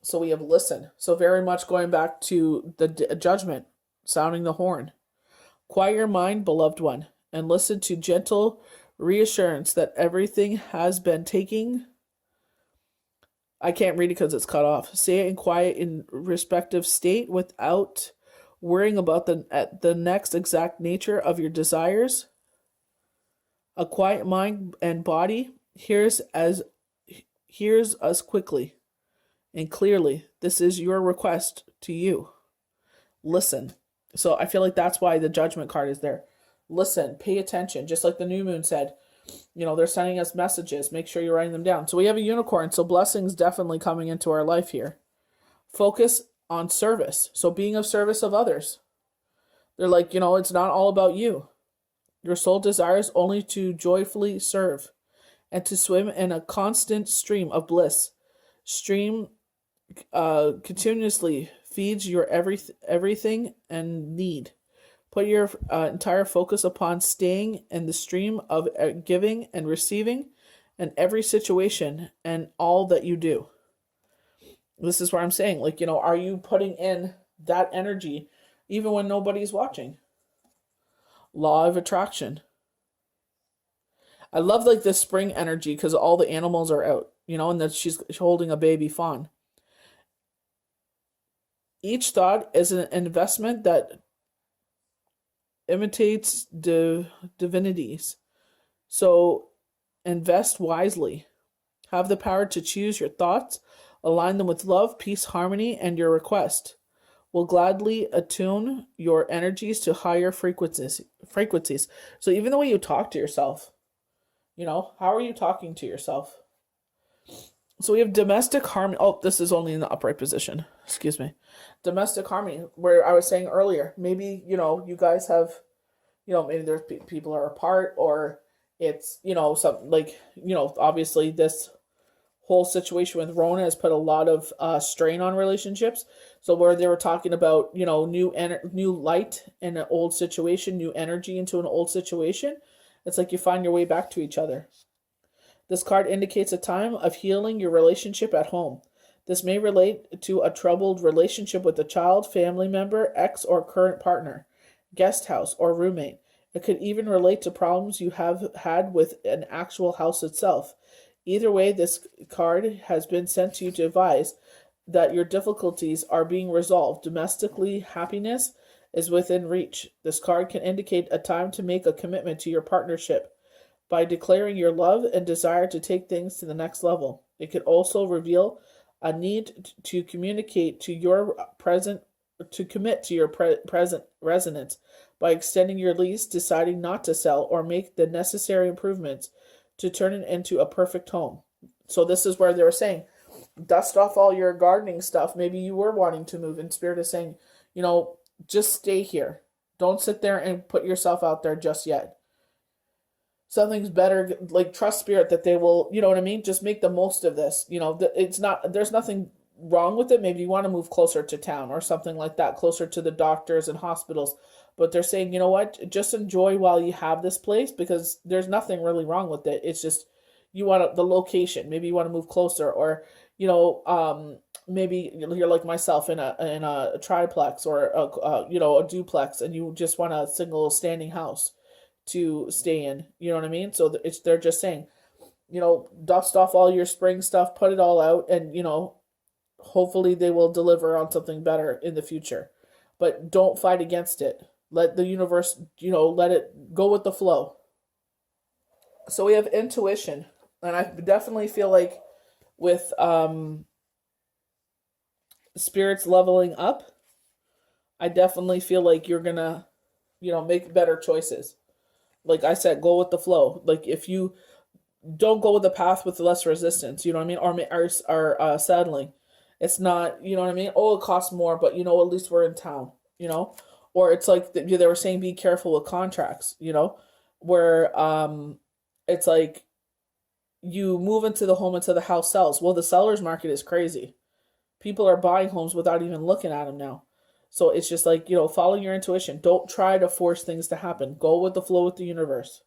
[SPEAKER 1] So we have listen. So very much going back to the judgment, sounding the horn. Quiet your mind, beloved one, and listen to gentle reassurance that everything has been taking. I can't read it because it's cut off. Say it in quiet in respective state without worrying about the next exact nature of your desires. A quiet mind and body hears us quickly. and clearly. This is your request to you. Listen. So I feel like that's why the Judgment card is there. Listen, pay attention. Just like the new moon said, they're sending us messages. Make sure you're writing them down. So we have a unicorn. So blessings definitely coming into our life here. Focus on service. So being of service of others. They're like, it's not all about you. Your soul desires only to joyfully serve and to swim in a constant stream of bliss. Stream continuously feeds your everything and need. Put your entire focus upon staying in the stream of giving and receiving in every situation and all that you do. This is where I'm saying, are you putting in that energy even when nobody's watching? Law of attraction. I love this spring energy because all the animals are out, and that she's holding a baby fawn. Each thought is an investment that imitates divinities. So invest wisely. Have the power to choose your thoughts, align them with love, peace, harmony, and your request. Will gladly attune your energies to higher frequencies. So even the way you talk to yourself, how are you talking to yourself? So we have domestic harmony. Oh, this is only in the upright position. Excuse me. Domestic harmony, where I was saying earlier, maybe, you guys have, maybe there's people are apart, or it's, something obviously this whole situation with Rona has put a lot of strain on relationships. So where they were talking about, new light in an old situation, new energy into an old situation, it's like you find your way back to each other. This card indicates a time of healing your relationship at home. This may relate to a troubled relationship with a child, family member, ex or current partner, guest house, or roommate. It could even relate to problems you have had with an actual house itself. Either way, this card has been sent to you to advise that your difficulties are being resolved. Domestically, happiness is within reach. This card can indicate a time to make a commitment to your partnership by declaring your love and desire to take things to the next level. It could also reveal a need to communicate to your present, to commit to your present residence by extending your lease, deciding not to sell, or make the necessary improvements to turn it into a perfect home. So this is where they were saying, dust off all your gardening stuff. Maybe you were wanting to move, and Spirit is saying, just stay here. Don't sit there and put yourself out there just yet. Something's better, trust Spirit that they will, you know what I mean? Just make the most of this. It's not, there's nothing wrong with it. Maybe you want to move closer to town or something like that, closer to the doctors and hospitals. But they're saying, you know what? Just enjoy while you have this place, because there's nothing really wrong with it. It's just you want the location. Maybe you want to move closer, or maybe you're like myself in a triplex or a duplex, and you just want a single standing house to stay in. You know what I mean? So they're just saying, dust off all your spring stuff, put it all out, and hopefully they will deliver on something better in the future. But don't fight against it. Let the universe, let it go with the flow. So we have intuition. And I definitely feel like with spirits leveling up, I definitely feel like you're going to, make better choices. Like I said, go with the flow. Like if you don't go with the path with less resistance, you know what I mean? Or settling. It's not, you know what I mean? Oh, it costs more, but at least we're in town, Or it's like they were saying, be careful with contracts, where it's like you move into the home until the house sells. Well, the seller's market is crazy. People are buying homes without even looking at them now. So it's just like, follow your intuition. Don't try to force things to happen. Go with the flow with the universe.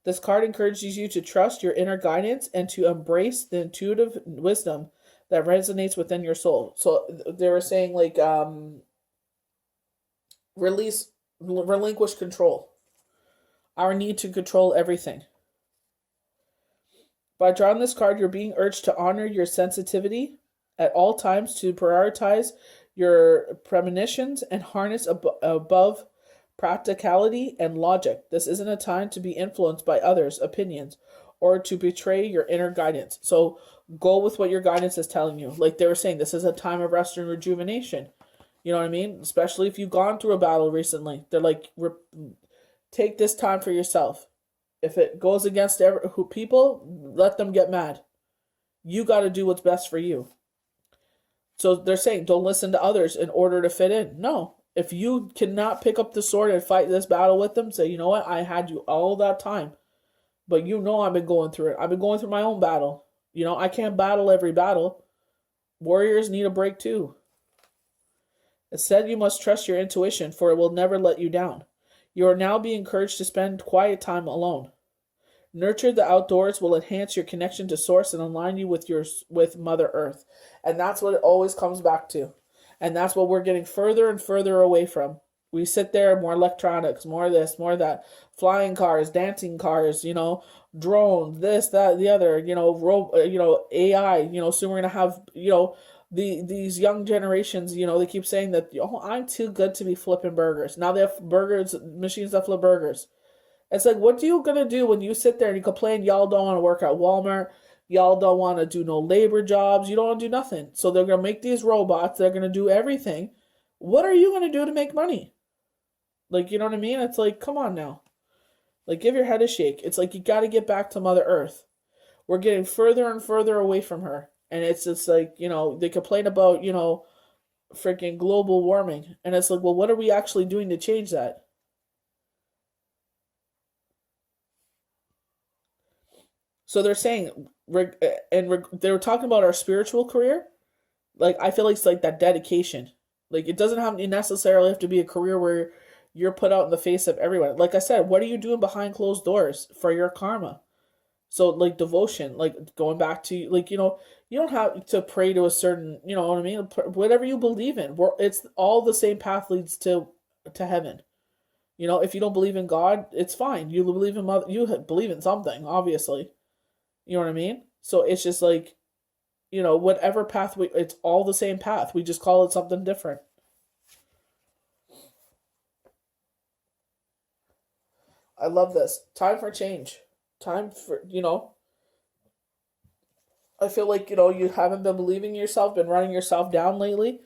[SPEAKER 1] This card encourages you to trust your inner guidance and to embrace the intuitive wisdom that resonates within your soul. So they were saying relinquish control. Our need to control everything. By drawing this card, you're being urged to honor your sensitivity at all times, to prioritize your premonitions and harness above practicality and logic. This isn't a time to be influenced by others' opinions or to betray your inner guidance. So Go with what your guidance is telling you. Like they were saying, this is a time of rest and rejuvenation. You know what I mean? Especially if you've gone through a battle recently. They're like, take this time for yourself. If it goes against people, let them get mad. You got to do what's best for you. So they're saying, don't listen to others in order to fit in. No. If you cannot pick up the sword and fight this battle with them, say, you know what? I had you all that time. But you know I've been going through it. I've been going through my own battle. You know, I can't battle every battle. Warriors need a break too. Instead, you must trust your intuition, for it will never let you down. You are now being encouraged to spend quiet time alone. Nurture the outdoors will enhance your connection to Source and align you with Mother Earth. And that's what it always comes back to. And that's what we're getting further and further away from. We sit there, more electronics, more this, more that. Flying cars, dancing cars, drones, this, that, the other, AI, soon we're going to have, these young generations, they keep saying that, I'm too good to be flipping burgers. Now they have machines that flip burgers. It's like, what are you going to do when you sit there and you complain y'all don't want to work at Walmart, y'all don't want to do no labor jobs, you don't want to do nothing. So they're going to make these robots, they're going to do everything. What are you going to do to make money? Like, you know what I mean? It's like, come on now. Like, give your head a shake. It's like, you got to get back to Mother Earth. We're getting further and further away from her. And it's just like, they complain about, freaking global warming. And it's like, well, what are we actually doing to change that? So they're saying, and they were talking about our spiritual career. Like, I feel like it's like that dedication. Like, it doesn't necessarily have to be a career where you're put out in the face of everyone. Like I said, what are you doing behind closed doors for your karma? So, like, devotion, like, going back to, like, you don't have to pray to a certain, you know what I mean? Whatever you believe in. It's all the same path leads to heaven. If you don't believe in God, it's fine. You believe in something, obviously. You know what I mean? So it's just like, whatever path it's all the same path. We just call it something different. I love this. Time for change. Time for, I feel like, you haven't been believing in yourself, been running yourself down lately.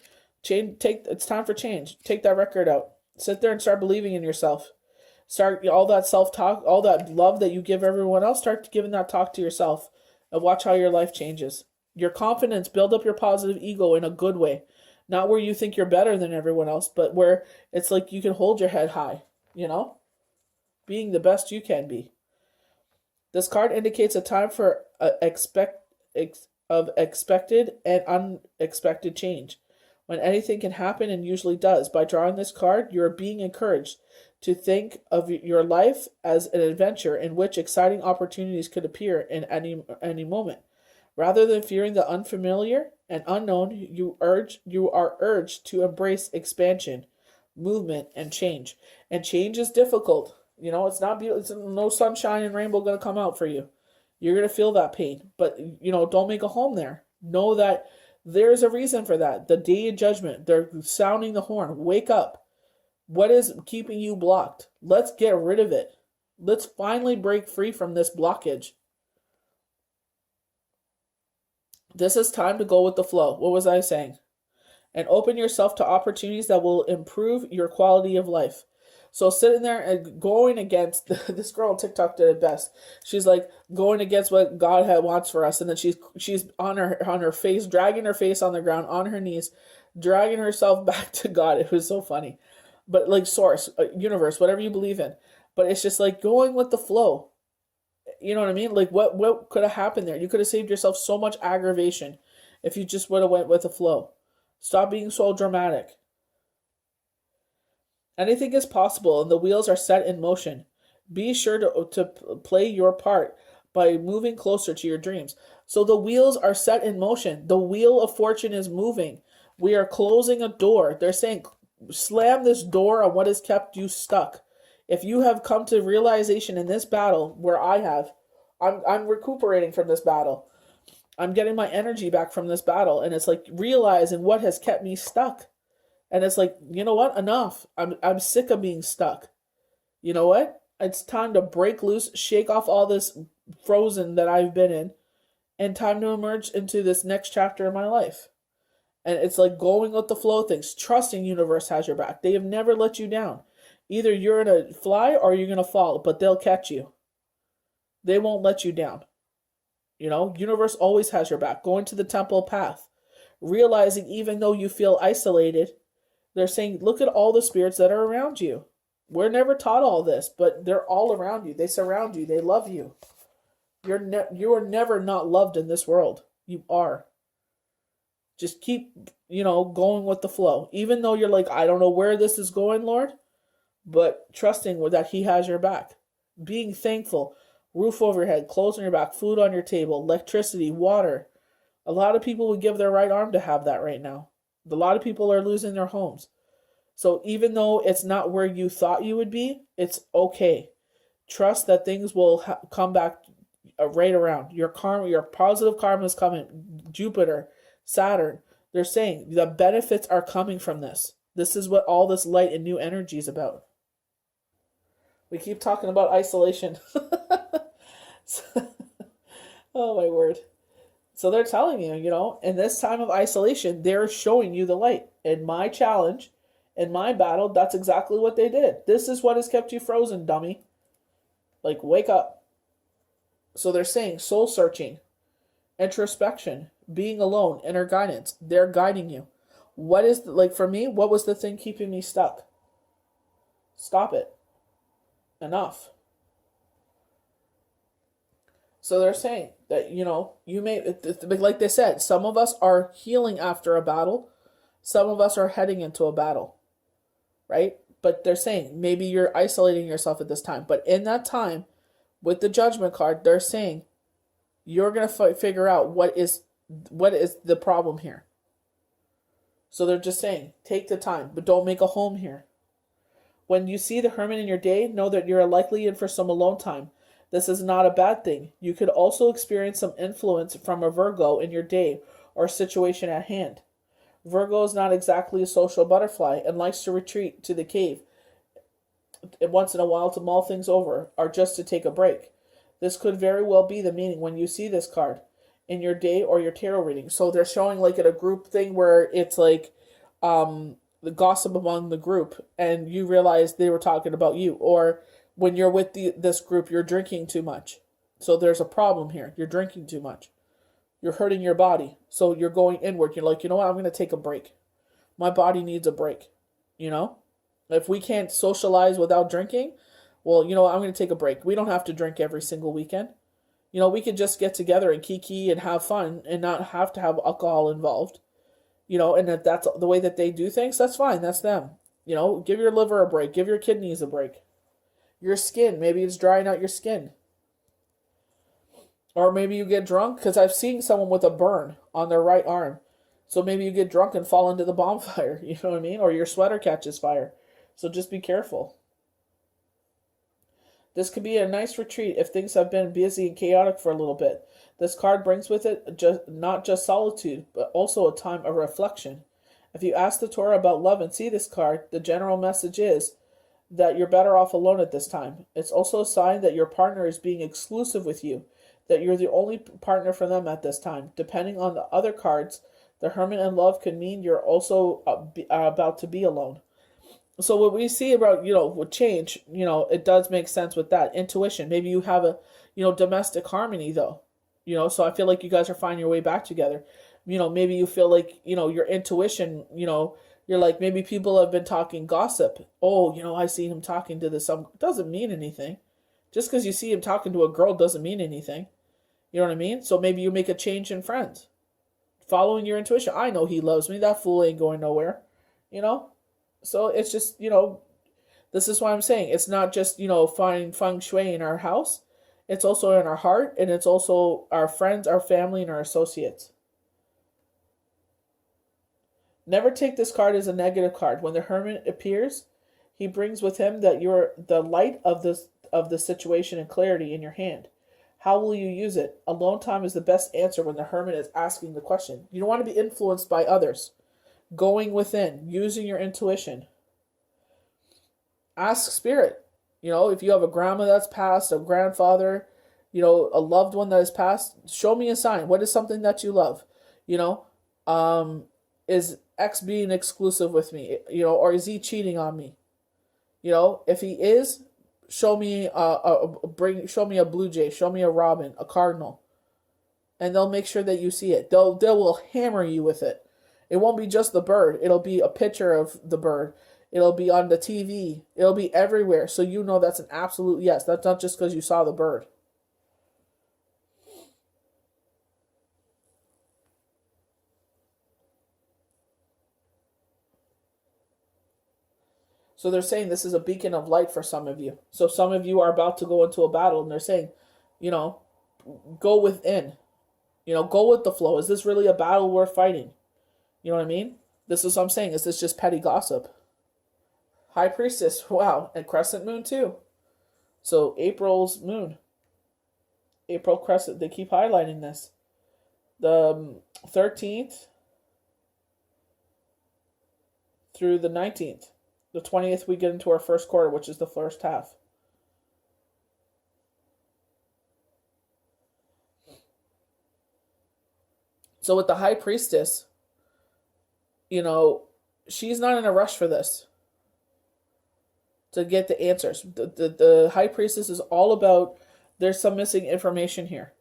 [SPEAKER 1] It's time for change. Take that record out. Sit there and start believing in yourself. Start all that self-talk, all that love that you give everyone else, start giving that talk to yourself and watch how your life changes. Your confidence, build up your positive ego in a good way. Not where you think you're better than everyone else, but where it's like you can hold your head high, being the best you can be. This card indicates a time for expected and unexpected change. When anything can happen and usually does. By drawing this card, you are being encouraged to think of your life as an adventure in which exciting opportunities could appear in any moment. Rather than fearing the unfamiliar and unknown, you are urged to embrace expansion, movement, and change. And change is difficult. It's not beautiful. It's no sunshine and rainbow going to come out for you. You're going to feel that pain. But, don't make a home there. Know that there's a reason for that. The day of judgment. They're sounding the horn. Wake up. What is keeping you blocked? Let's get rid of it. Let's finally break free from this blockage. This is time to go with the flow. What was I saying? And open yourself to opportunities that will improve your quality of life. So sitting there and going against this girl on TikTok did it best. She's like going against what God wants for us, and then she's on her face, dragging her face on the ground, on her knees, dragging herself back to God. It was so funny. But like source, universe, whatever you believe in. But it's just like going with the flow. You know what I mean? Like what could have happened there? You could have saved yourself so much aggravation if you just would have went with the flow. Stop being so dramatic. Anything is possible and the wheels are set in motion. Be sure to play your part by moving closer to your dreams. So the wheels are set in motion. The wheel of fortune is moving. We are closing a door. They're saying, slam this door on what has kept you stuck. If you have come to realization in this battle, where I have, I'm recuperating from this battle. I'm getting my energy back from this battle. And it's like realizing what has kept me stuck. And it's like, you know what? Enough. I'm sick of being stuck. You know what? It's time to break loose, shake off all this frozen that I've been in, and time to emerge into this next chapter of my life. And it's like going with the flow of things, trusting universe has your back. They have never let you down. Either you're going to fly or you're going to fall, but they'll catch you. They won't let you down. Universe always has your back. Going to the temple path, realizing even though you feel isolated, they're saying, look at all the spirits that are around you. We're never taught all this, but they're all around you. They surround you. They love you. You are never not loved in this world. You are. Just keep, going with the flow. Even though you're like, I don't know where this is going, Lord, but trusting that He has your back. Being thankful. Roof over your head, clothes on your back, food on your table, electricity, water. A lot of people would give their right arm to have that right now. A lot of people are losing their homes. So even though it's not where you thought you would be, it's okay. Trust that things will come back right around. Your karma, your positive karma is coming. Jupiter, Saturn, they're saying the benefits are coming from this. This is what all this light and new energy is about. We keep talking about isolation. Oh my word. So they're telling you, in this time of isolation, they're showing you the light. In my challenge, in my battle, that's exactly what they did. This is what has kept you frozen, dummy. Like, wake up. So they're saying soul searching, introspection, being alone, inner guidance. They're guiding you. What is, for me, what was the thing keeping me stuck? Stop it. Enough. So they're saying that, you may, like they said, some of us are healing after a battle. Some of us are heading into a battle, right? But they're saying maybe you're isolating yourself at this time. But in that time, with the judgment card, they're saying you're going to figure out what is the problem here. So they're just saying, take the time, but don't make a home here. When you see the Hermit in your day, know that you're likely in for some alone time. This is not a bad thing. You could also experience some influence from a Virgo in your day or situation at hand. Virgo is not exactly a social butterfly and likes to retreat to the cave once in a while to mull things over or just to take a break. This could very well be the meaning when you see this card in your day or your tarot reading. So they're showing like at a group thing where it's like the gossip among the group and you realize they were talking about you, or when you're with this group, you're drinking too much. So there's a problem here. You're drinking too much. You're hurting your body. So you're going inward. You're like, you know what? I'm going to take a break. My body needs a break. If we can't socialize without drinking, well, I'm going to take a break. We don't have to drink every single weekend. We could just get together and kiki and have fun and not have to have alcohol involved. And if that's the way that they do things, that's fine. That's them. Give your liver a break. Give your kidneys a break. Your skin, maybe it's drying out your skin. Or maybe you get drunk, because I've seen someone with a burn on their right arm. So maybe you get drunk and fall into the bonfire, you know what I mean? Or your sweater catches fire. So just be careful. This could be a nice retreat if things have been busy and chaotic for a little bit. This card brings with it not just solitude, but also a time of reflection. If you ask the Torah about love and see this card, the general message is that you're better off alone at this time. It's also a sign that your partner is being exclusive with you, that you're the only partner for them at this time. Depending on the other cards, the Hermit and Love could mean you're also about to be alone. So what we see about, with change, it does make sense with that. Intuition. Maybe you have a, domestic harmony though. So I feel like you guys are finding your way back together. Maybe you feel like, your intuition, you're like, maybe people have been talking gossip. Oh, I see him talking to this. Doesn't mean anything. Just because you see him talking to a girl doesn't mean anything. You know what I mean? So maybe you make a change in friends. Following your intuition. I know he loves me. That fool ain't going nowhere. So it's just, this is why I'm saying it's not just, finding feng shui in our house. It's also in our heart, and it's also our friends, our family, and our associates. Never take this card as a negative card. When the Hermit appears, he brings with him that you're the light of the situation and clarity in your hand. How will you use it? Alone time is the best answer when the Hermit is asking the question. You don't want to be influenced by others. Going within, using your intuition. Ask spirit. If you have a grandma that's passed, a grandfather, a loved one that has passed, show me a sign. What is something that you love? You know, is X being exclusive with me? Or is he cheating on me? If he is, show me show me a blue jay, show me a robin, a cardinal, and they'll make sure that you see it. They will hammer you with it. It won't be just the bird. It'll be a picture of the bird. It'll be on the TV. It'll be everywhere. So that's an absolute yes. That's not just because you saw the bird. So they're saying this is a beacon of light for some of you. So some of you are about to go into a battle, and they're saying, you know, go within. Go with the flow. Is this really a battle worth fighting? You know what I mean? This is what I'm saying. Is this just petty gossip? High Priestess, wow, and Crescent Moon too. So April's moon. April Crescent, they keep highlighting this. The 13th through the 19th. The 20th, we get into our first quarter, which is the first half. So with the High Priestess, she's not in a rush for this to get the answers. The High Priestess is all about there's some missing information here.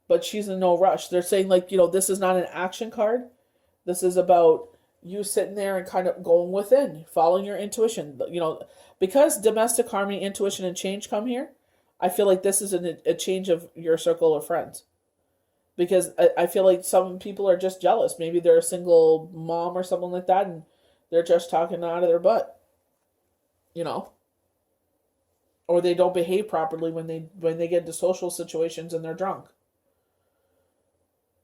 [SPEAKER 1] But she's in no rush. They're saying, this is not an action card. This is about you sitting there and kind of going within, following your intuition. Because domestic harmony, intuition, and change come here, I feel like this is a change of your circle of friends. Because I feel like some people are just jealous. Maybe they're a single mom or something like that, and they're just talking out of their butt. Or they don't behave properly when they get into social situations and they're drunk.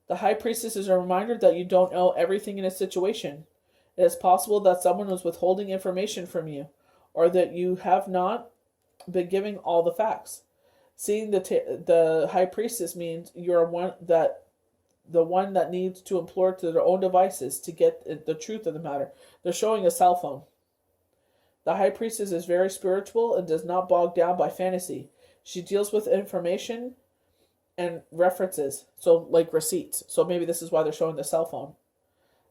[SPEAKER 1] The High Priestess is a reminder that you don't know everything in a situation. It is possible that someone was withholding information from you, or that you have not been giving all the facts. Seeing the High Priestess means you're the one that needs to implore to their own devices to get the truth of the matter. They're showing a cell phone. The High Priestess is very spiritual and does not bog down by fantasy. She deals with information and references, so like receipts. So maybe this is why they're showing the cell phone.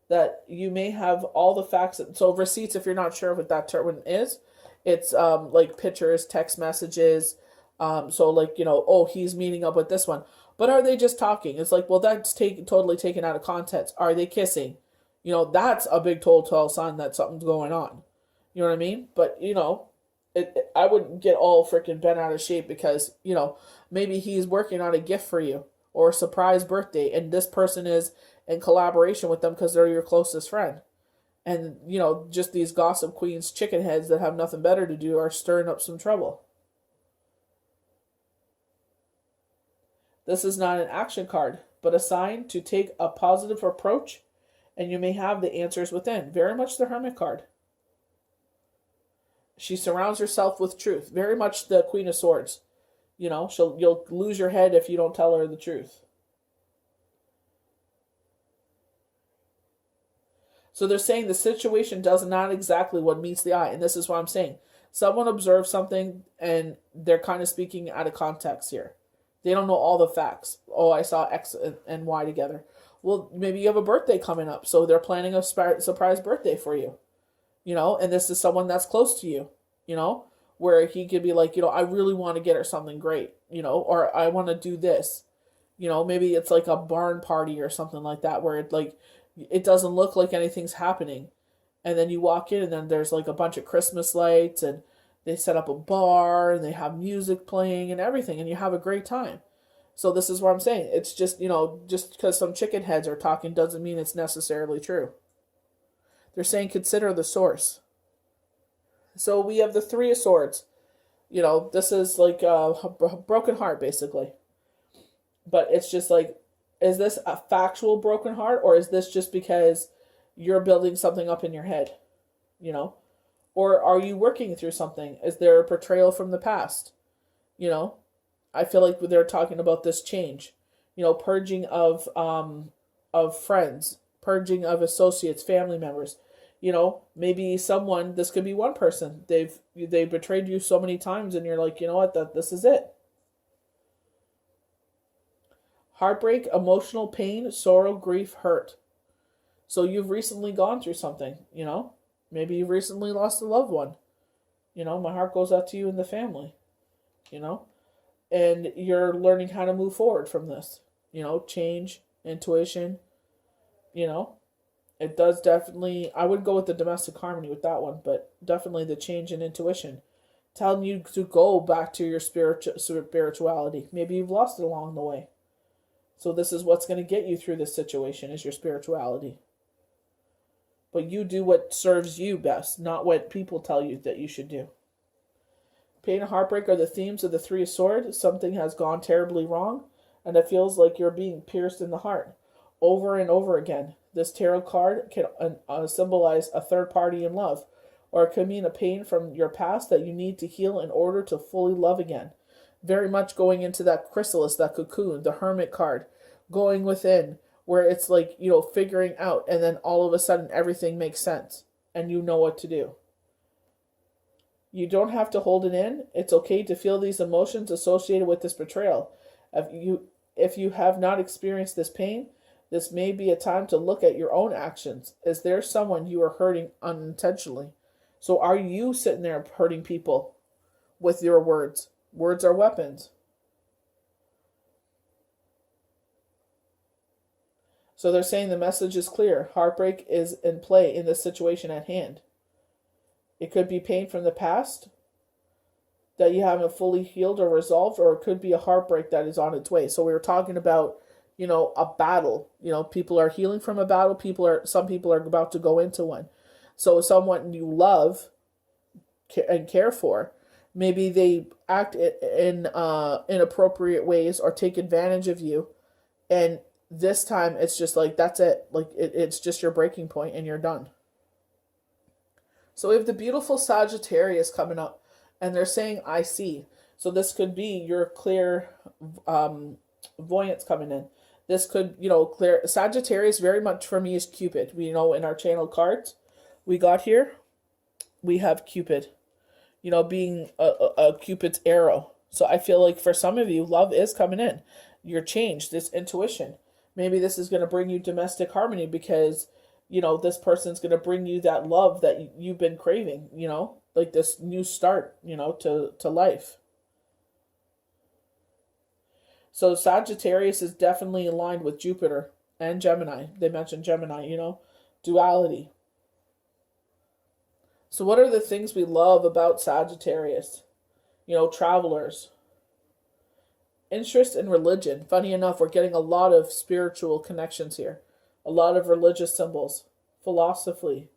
[SPEAKER 1] That you may have all the facts. So receipts, if you're not sure what that term is, it's like pictures, text messages. So he's meeting up with this one. But are they just talking? It's like, well, that's totally taken out of context. Are they kissing? That's a big telltale sign that something's going on. You know what I mean? But, I wouldn't get all freaking bent out of shape because, maybe he's working on a gift for you or a surprise birthday, and this person is in collaboration with them because they're your closest friend. And, just these gossip queens, chicken heads that have nothing better to do are stirring up some trouble. This is not an action card, but a sign to take a positive approach, and you may have the answers within. Very much the Hermit card. She surrounds herself with truth. Very much the Queen of Swords. You'll lose your head if you don't tell her the truth. So they're saying the situation does not exactly what meets the eye. And this is what I'm saying. Someone observes something and they're kind of speaking out of context here. They don't know all the facts. Oh, I saw X and Y together. Well, maybe you have a birthday coming up. So they're planning a surprise birthday for you. And this is someone that's close to you, where he could be like, I really want to get her something great, or I want to do this, maybe it's like a barn party or something like that, where it doesn't look like anything's happening. And then you walk in and then there's like a bunch of Christmas lights and they set up a bar and they have music playing and everything and you have a great time. So this is what I'm saying. It's just, just because some chicken heads are talking doesn't mean it's necessarily true. They're saying consider the source. So we have the Three of Swords. This is like a broken heart, basically. But it's just like, is this a factual broken heart, or is this just because you're building something up in your head? Or are you working through something? Is there a betrayal from the past? I feel like they're talking about this change. Purging of friends, purging of associates, family members. Maybe this could be one person. They betrayed you so many times and you're like, you know what, this is it. Heartbreak, emotional pain, sorrow, grief, hurt. So you've recently gone through something, Maybe you've recently lost a loved one. My heart goes out to you and the family, you know? And you're learning how to move forward from this, change, intuition, you know? It does definitely, I would go with the domestic harmony with that one, but definitely the change in intuition. Telling you to go back to your spirituality. Maybe you've lost it along the way. So this is what's going to get you through this situation is your spirituality. But you do what serves you best, not what people tell you that you should do. Pain and heartbreak are the themes of the Three of Swords. Something has gone terribly wrong, and it feels like you're being pierced in the heart over and over again. This tarot card can symbolize a third party in love, or it could mean a pain from your past that you need to heal in order to fully love again. Very much going into that chrysalis, that cocoon, the hermit card, going within, where it's like, figuring out, and then all of a sudden everything makes sense, and you know what to do. You don't have to hold it in. It's okay to feel these emotions associated with this betrayal. If you have not experienced this pain, this may be a time to look at your own actions. Is there someone you are hurting unintentionally? So are you sitting there hurting people with your words? Words are weapons. So they're saying the message is clear. Heartbreak is in play in this situation at hand. It could be pain from the past that you haven't fully healed or resolved, or it could be a heartbreak that is on its way. So we were talking about, a battle. People are healing from a battle. Some people are about to go into one. So someone you love and care for, maybe they act in inappropriate ways or take advantage of you, and this time it's just like that's it. Like it's just your breaking point and you're done. So we have the beautiful Sagittarius coming up, and they're saying I see. So this could be your clear voyance coming in. This could, clear. Sagittarius very much for me is Cupid. We know in our channel cards we got here, we have Cupid, being a Cupid's arrow. So I feel like for some of you, love is coming in. Your change, this intuition. Maybe this is going to bring you domestic harmony because, this person's going to bring you that love that you've been craving, like this new start, to life. So Sagittarius is definitely aligned with Jupiter and Gemini. They mentioned Gemini, duality. So what are the things we love about Sagittarius? Travelers. Interest in religion. Funny enough, we're getting a lot of spiritual connections here. A lot of religious symbols. Philosophy.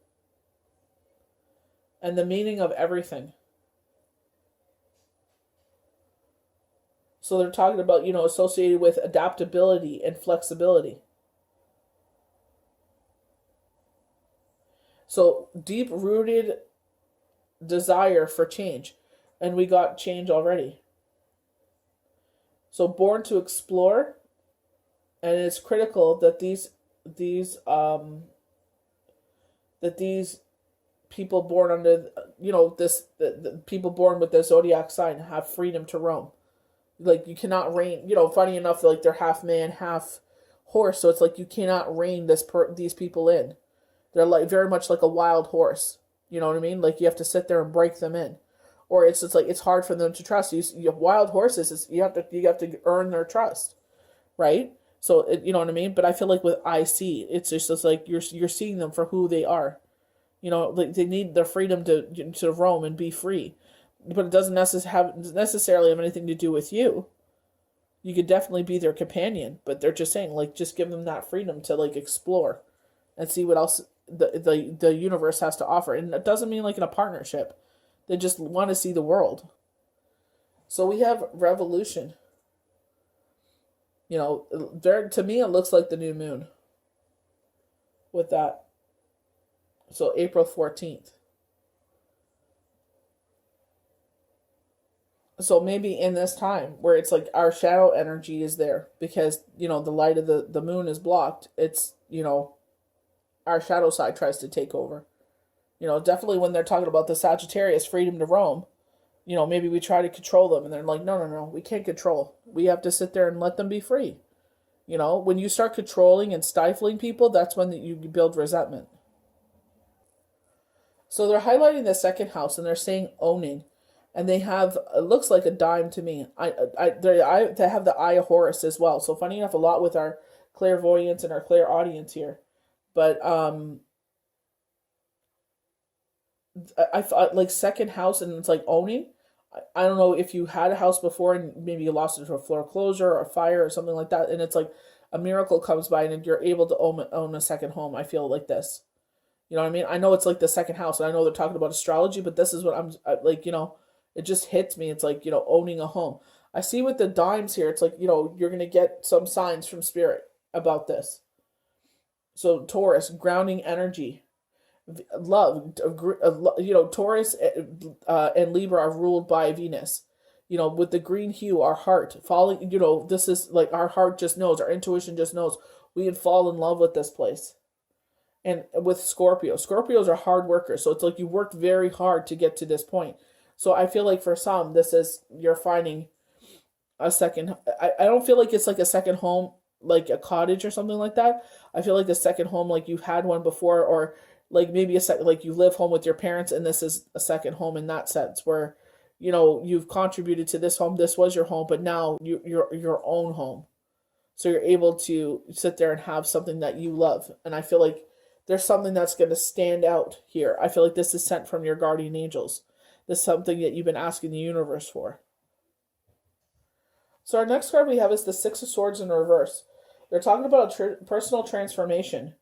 [SPEAKER 1] And the meaning of everything. So they're talking about, associated with adaptability and flexibility. So deep-rooted desire for change. And we got change already. So born to explore. And it's critical that these people born under, the people born with the zodiac sign have freedom to roam. Like you cannot rein, funny enough, like they're half man, half horse. So it's like you cannot rein these people in. They're like very much like a wild horse. You know what I mean? Like you have to sit there and break them in, or it's just like it's hard for them to trust you. You have wild horses. You have to earn their trust, right? So you know what I mean. But I feel like with IC, it's just like you're seeing them for who they are. Like they need their freedom to roam and be free. But it doesn't necessarily have anything to do with you. You could definitely be their companion, but they're just saying, like, just give them that freedom to, like, explore and see what else the universe has to offer. And it doesn't mean, like, in a partnership. They just want to see the world. So we have revolution. To me, it looks like the new moon with that. So April 14th. So maybe in this time where it's like our shadow energy is there because, the light of the moon is blocked. It's, our shadow side tries to take over. Definitely when they're talking about the Sagittarius freedom to roam, maybe we try to control them and they're like, no, we can't control. We have to sit there and let them be free. When you start controlling and stifling people, that's when you build resentment. So they're highlighting the second house and they're saying owning. And they have, it looks like a dime to me. They have the Eye of Horus as well. So funny enough, a lot with our clairvoyance and our clairaudience here. But I thought like second house and it's like owning. I don't know if you had a house before and maybe you lost it to a foreclosure or a fire or something like that. And it's like a miracle comes by and you're able to own a second home. I feel like this. You know what I mean? I know it's like the second house, and I know they're talking about astrology, but this is what like, it just hits me. It's like, owning a home. I see with the dimes here, it's like, you're going to get some signs from spirit about this. So, Taurus, grounding energy, love, Taurus and Libra are ruled by Venus. With the green hue, our heart falling, this is like our heart just knows, our intuition just knows we can fall in love with this place. And with Scorpios are hard workers. So it's like you worked very hard to get to this point. So I feel like for some, this is you're finding a second. I don't feel like it's like a second home, like a cottage or something like that. I feel like a second home, like you've had one before, or like maybe like you live home with your parents, and this is a second home in that sense, where you've contributed to this home. This was your home, but now you're your own home. So you're able to sit there and have something that you love. And I feel like there's something that's going to stand out here. I feel like this is sent from your guardian angels. This is something that you've been asking the universe for. So our next card we have is the Six of Swords in reverse. They're talking about a personal transformation,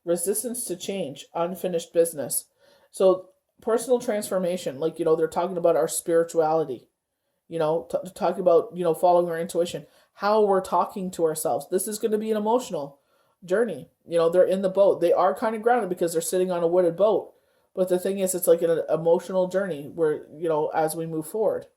[SPEAKER 1] resistance to change, unfinished business. So personal transformation, like, they're talking about our spirituality, talking about, following our intuition, how we're talking to ourselves. This is going to be an emotional journey. They're in the boat. They are kind of grounded because they're sitting on a wooded boat. But the thing is, it's like an emotional journey where, as we move forward.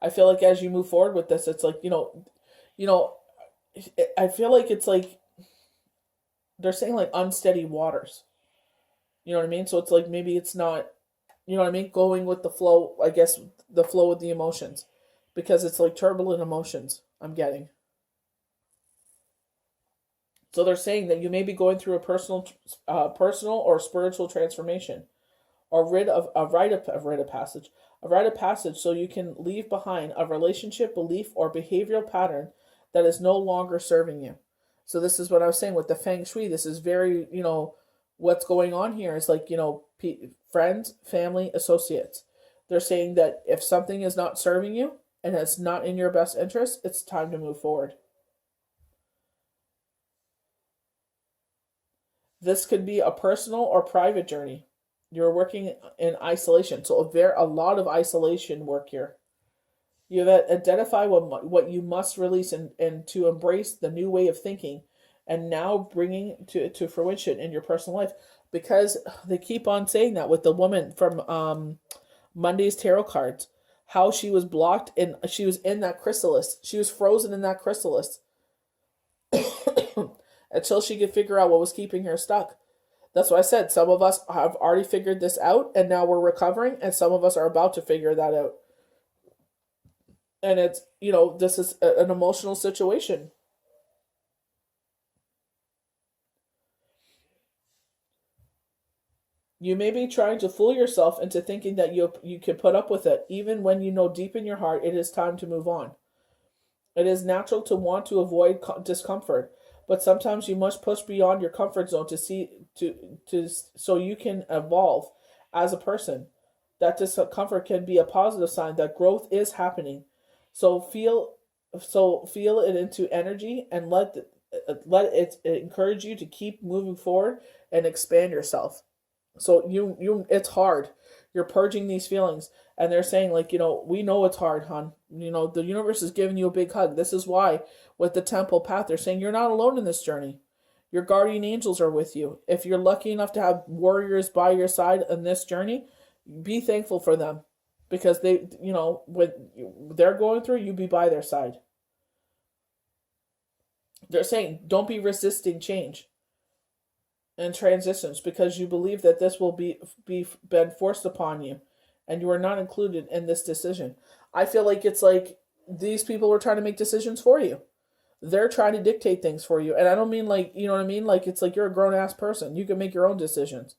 [SPEAKER 1] I feel like as you move forward with this, it's like, I feel like it's like they're saying like unsteady waters. You know what I mean? So it's like maybe it's not, going with the flow, I guess, the flow of the emotions. Because it's like turbulent emotions I'm getting. So they're saying that you may be going through a personal or spiritual transformation, or rid of a rite of passage, so you can leave behind a relationship, belief, or behavioral pattern that is no longer serving you. So this is what I was saying with the feng shui. This is very, what's going on here is like, friends, family, associates. They're saying that if something is not serving you and it's not in your best interest, it's time to move forward. This could be a personal or private journey. You're working in isolation. So a lot of isolation work here. You have identify what you must release and to embrace the new way of thinking and now bringing to fruition in your personal life. Because they keep on saying that with the woman from Monday's tarot cards, how she was blocked and she was in that chrysalis. She was frozen in that chrysalis until she could figure out what was keeping her stuck. That's why I said some of us have already figured this out and now we're recovering, and some of us are about to figure that out. And it's, this is an emotional situation. You may be trying to fool yourself into thinking that you can put up with it, even when you know deep in your heart it is time to move on. It is natural to want to avoid discomfort, but sometimes you must push beyond your comfort zone to so you can evolve as a person. That discomfort can be a positive sign that growth is happening. So feel it into energy and let it encourage you to keep moving forward and expand yourself. So it's hard. You're purging these feelings, and they're saying like, we know it's hard, hon. The universe is giving you a big hug. This is why with the temple path, they're saying you're not alone in this journey. Your guardian angels are with you. If you're lucky enough to have warriors by your side in this journey, be thankful for them, because they, when they're going through, you be by their side. They're saying don't be resisting change. and transitions because you believe that this will be been forced upon you, and you are not included in this decision. I feel like it's like these people are trying to make decisions for you. They're trying to dictate things for you, and I don't mean like, you know what I mean. Like it's like you're a grown ass person. You can make your own decisions.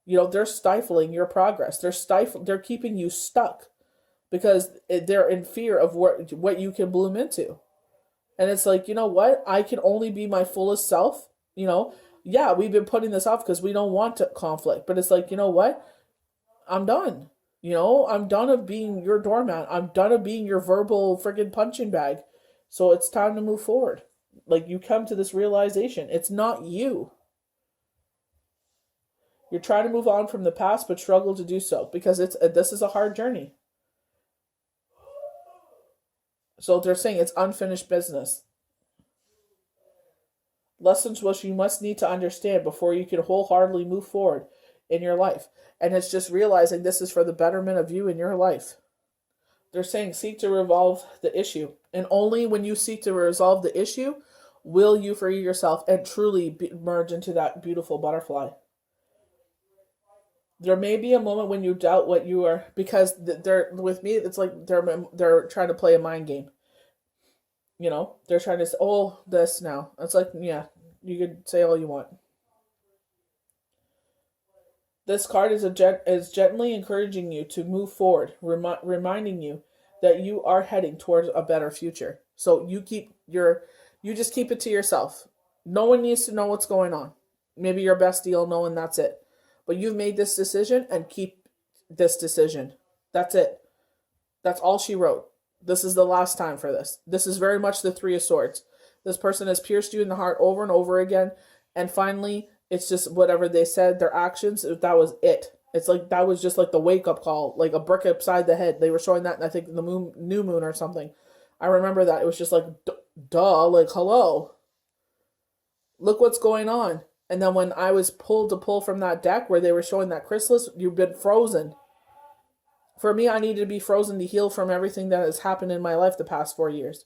[SPEAKER 1] They're stifling your progress. They're keeping you stuck because they're in fear of what you can bloom into. And it's like, you know what? I can only be my fullest self. Yeah, we've been putting this off because we don't want to conflict. But it's like, you know what? I'm done. I'm done of being your doormat. I'm done of being your verbal friggin' punching bag. So it's time to move forward. Like you come to this realization. It's not you. You're trying to move on from the past, but struggle to do so because this is a hard journey. So they're saying it's unfinished business. Lessons which you must need to understand before you can wholeheartedly move forward in your life. And it's just realizing this is for the betterment of you in your life. They're saying seek to resolve the issue. And only when you seek to resolve the issue will you free yourself and truly merge into that beautiful butterfly. There may be a moment when you doubt what you are, because they're with me. It's like they're trying to play a mind game. They're trying to say, "Oh, this now." It's like, yeah, you could say all you want. This card is gently encouraging you to move forward, reminding you that you are heading towards a better future. So you just keep it to yourself. No one needs to know what's going on. Maybe your bestie will know, and that's it. But you've made this decision, and keep this decision. That's it. That's all she wrote. This is the last time for this. This is very much the Three of Swords. This person has pierced you in the heart over and over again, and finally, it's just whatever they said, their actions, that was it. It's like that was just like the wake-up call, like a brick upside the head. They were showing that in, I think, the new moon or something. I remember that. It was just like, duh, like, hello. Look what's going on. And then when I was pull from that deck where they were showing that chrysalis, you've been frozen. For me, I needed to be frozen to heal from everything that has happened in my life the past 4 years.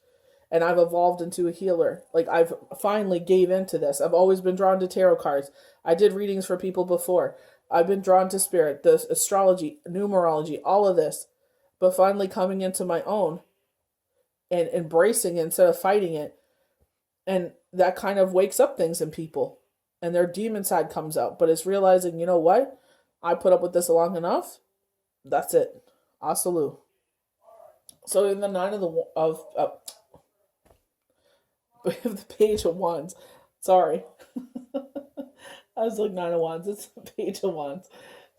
[SPEAKER 1] And I've evolved into a healer. Like, I've finally gave into this. I've always been drawn to tarot cards. I did readings for people before. I've been drawn to spirit, the astrology, numerology, all of this. But finally coming into my own and embracing it instead of fighting it. And that kind of wakes up things in people. And their demon side comes out. But it's realizing, you know what? I put up with this long enough. That's it. Asalu. So in the Nine of the Page of Wands. Sorry. I was like Nine of Wands. It's the Page of Wands.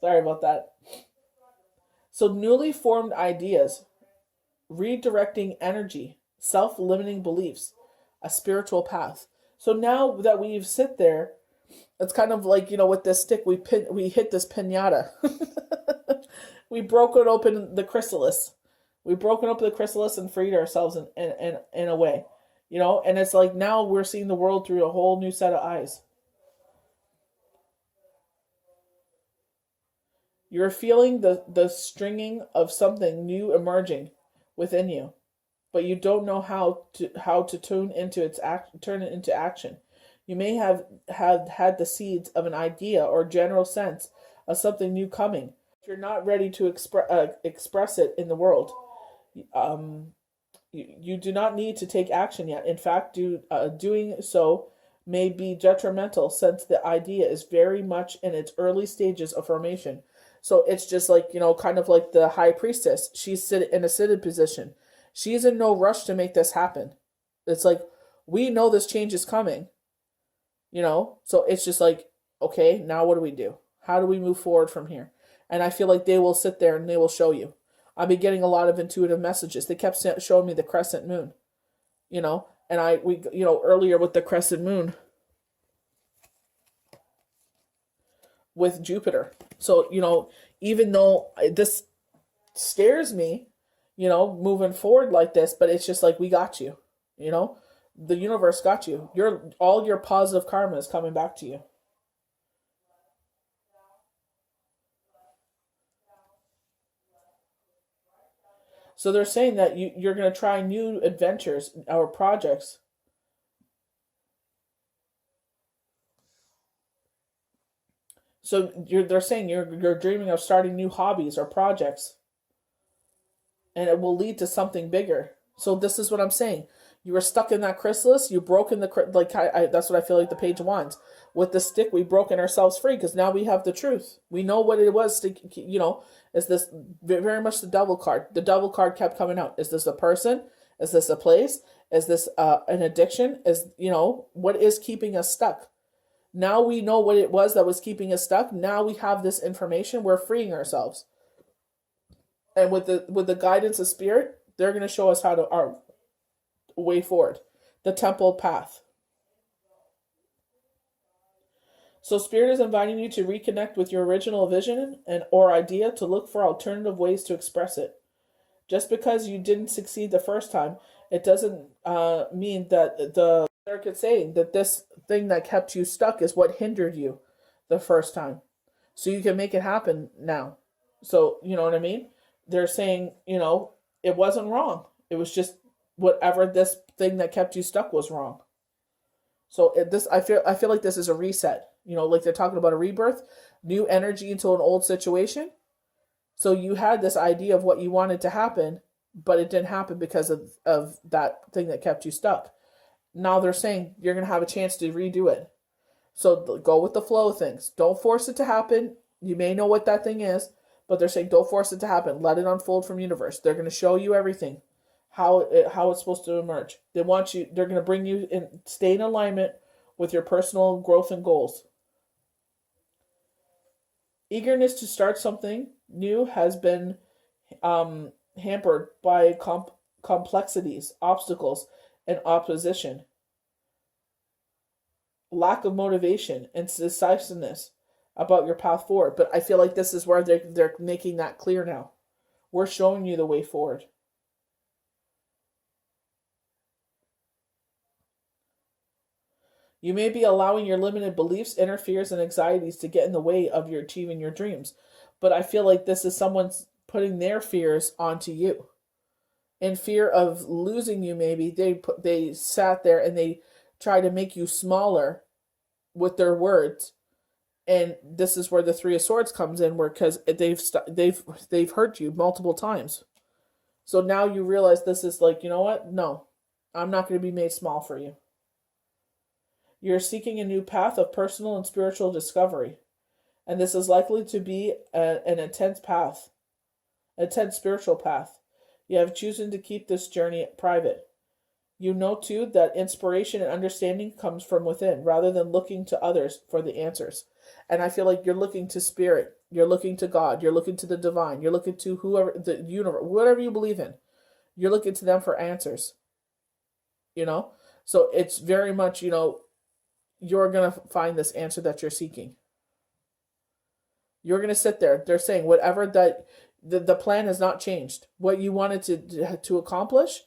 [SPEAKER 1] Sorry about that. So newly formed ideas, redirecting energy, self-limiting beliefs, a spiritual path. So now that we've sit there, it's kind of like, with this stick, we hit this piñata. We broke it open the chrysalis. We broken open the chrysalis and freed ourselves in a way. And it's like now we're seeing the world through a whole new set of eyes. You're feeling the stringing of something new emerging within you, but you don't know how to turn it into action. You may have had the seeds of an idea or general sense of something new coming. If you're not ready to express it in the world, you do not need to take action yet. In fact, doing so may be detrimental since the idea is very much in its early stages of formation. So it's just like, kind of like the high priestess. She's in a seated position. She's in no rush to make this happen. It's like, we know this change is coming. So it's just like, okay, now what do we do? How do we move forward from here? And I feel like they will sit there and they will show you. I've been getting a lot of intuitive messages. They kept showing me the crescent moon, and we earlier with the crescent moon with Jupiter. So, even though this scares me, moving forward like this, but it's just like, we got you, the universe got you. All your positive karma is coming back to you. So they're saying that you're going to try new adventures or projects. So they're saying you're dreaming of starting new hobbies or projects, and it will lead to something bigger. So this is what I'm saying. You were stuck in that chrysalis. You broken the like. That's what I feel like the page wants. With the stick, we've broken ourselves free because now we have the truth. We know what it was to, is this very much the devil card. The devil card kept coming out. Is this a person? Is this a place? Is this an addiction? What is keeping us stuck? Now we know what it was that was keeping us stuck. Now we have this information. We're freeing ourselves. And with the guidance of spirit, they're going to show us our way forward, the temple path. So spirit is inviting you to reconnect with your original vision or idea, to look for alternative ways to express it. Just because you didn't succeed the first time, it doesn't mean that the circuit saying that this thing that kept you stuck is what hindered you the first time. So you can make it happen now. So, you know what I mean? They're saying, it wasn't wrong. It was just whatever this thing that kept you stuck was wrong. So I feel like this is a reset. Like they're talking about a rebirth, new energy into an old situation. So you had this idea of what you wanted to happen, but it didn't happen because of that thing that kept you stuck. Now they're saying you're going to have a chance to redo it. So go with the flow of things. Don't force it to happen. You may know what that thing is, but they're saying don't force it to happen. Let it unfold from universe. They're going to show you everything, how it's supposed to emerge. They're going to bring you in, stay in alignment with your personal growth and goals. Eagerness to start something new has been hampered by complexities, obstacles, and opposition. Lack of motivation and decisiveness about your path forward. But I feel like this is where they're making that clear now. We're showing you the way forward. You may be allowing your limited beliefs, fears, and anxieties to get in the way of your achieving your dreams. But I feel like this is someone's putting their fears onto you. In fear of losing you, maybe they sat there and they tried to make you smaller with their words. And this is where the Three of Swords comes in, where because they've hurt you multiple times. So now you realize this is like, you know what? No, I'm not going to be made small for you. You're seeking a new path of personal and spiritual discovery. And this is likely to be an intense spiritual path. You have chosen to keep this journey private. You know, too, that inspiration and understanding comes from within, rather than looking to others for the answers. And I feel like you're looking to spirit. You're looking to God. You're looking to the divine. You're looking to whoever, the universe, whatever you believe in. You're looking to them for answers. So it's very much, you're going to find this answer that you're seeking. You're going to sit there. They're saying whatever that the plan has not changed. What you wanted to accomplish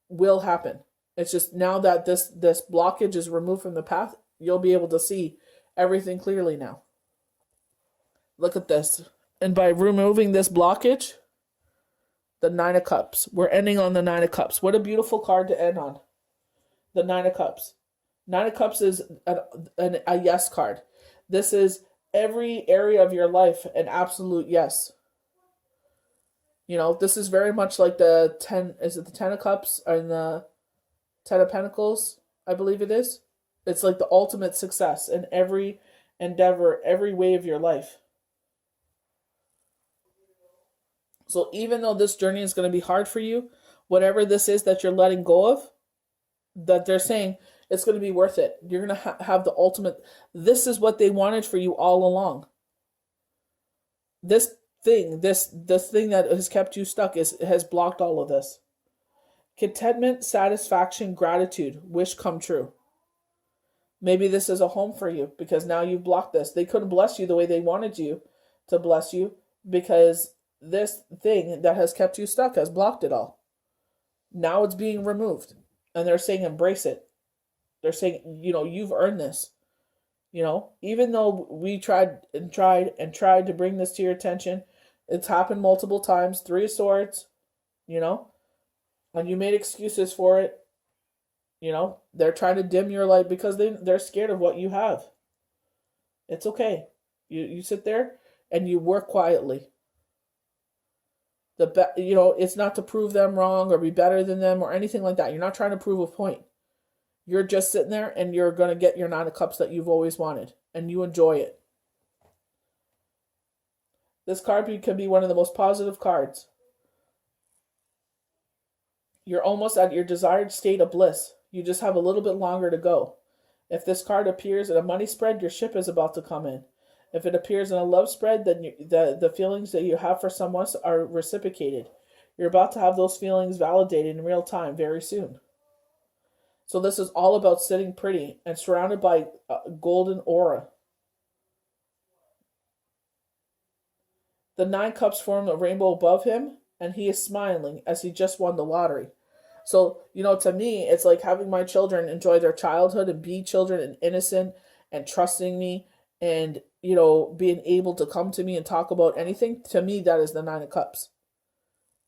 [SPEAKER 1] will happen. It's just now that this blockage is removed from the path, you'll be able to see everything clearly now. Look at this. And by removing this blockage, the Nine of Cups. We're ending on the Nine of Cups. What a beautiful card to end on. The Nine of Cups. Nine of Cups is a yes card. This is every area of your life an absolute yes. This is very much like the 10, is it the 10 of Cups and the 10 of Pentacles? I believe it is. It's like the ultimate success in every endeavor, every way of your life. So even though this journey is going to be hard for you, whatever this is that you're letting go of, that they're saying, it's going to be worth it. You're going to have the ultimate. This is what they wanted for you all along. This thing that has kept you stuck has blocked all of this. Contentment, satisfaction, gratitude, wish come true. Maybe this is a home for you because now you've blocked this. They couldn't bless you the way they wanted you to bless you because this thing that has kept you stuck has blocked it all. Now it's being removed. And they're saying embrace it. They're saying, you've earned this. Even though we tried to bring this to your attention, it's happened multiple times. Three of Swords, and you made excuses for it. They're trying to dim your light because they're scared of what you have. It's okay. You sit there and you work quietly. It's not to prove them wrong or be better than them or anything like that. You're not trying to prove a point. You're just sitting there and you're going to get your Nine of Cups that you've always wanted. And you enjoy it. This card can be one of the most positive cards. You're almost at your desired state of bliss. You just have a little bit longer to go. If this card appears in a money spread, your ship is about to come in. If it appears in a love spread, then the feelings that you have for someone are reciprocated. You're about to have those feelings validated in real time very soon. So this is all about sitting pretty and surrounded by golden aura. The 9 cups form a rainbow above him, and he is smiling as he just won the lottery. So, to me, it's like having my children enjoy their childhood and be children and innocent and trusting me and, being able to come to me and talk about anything. To me, that is the 9 of Cups.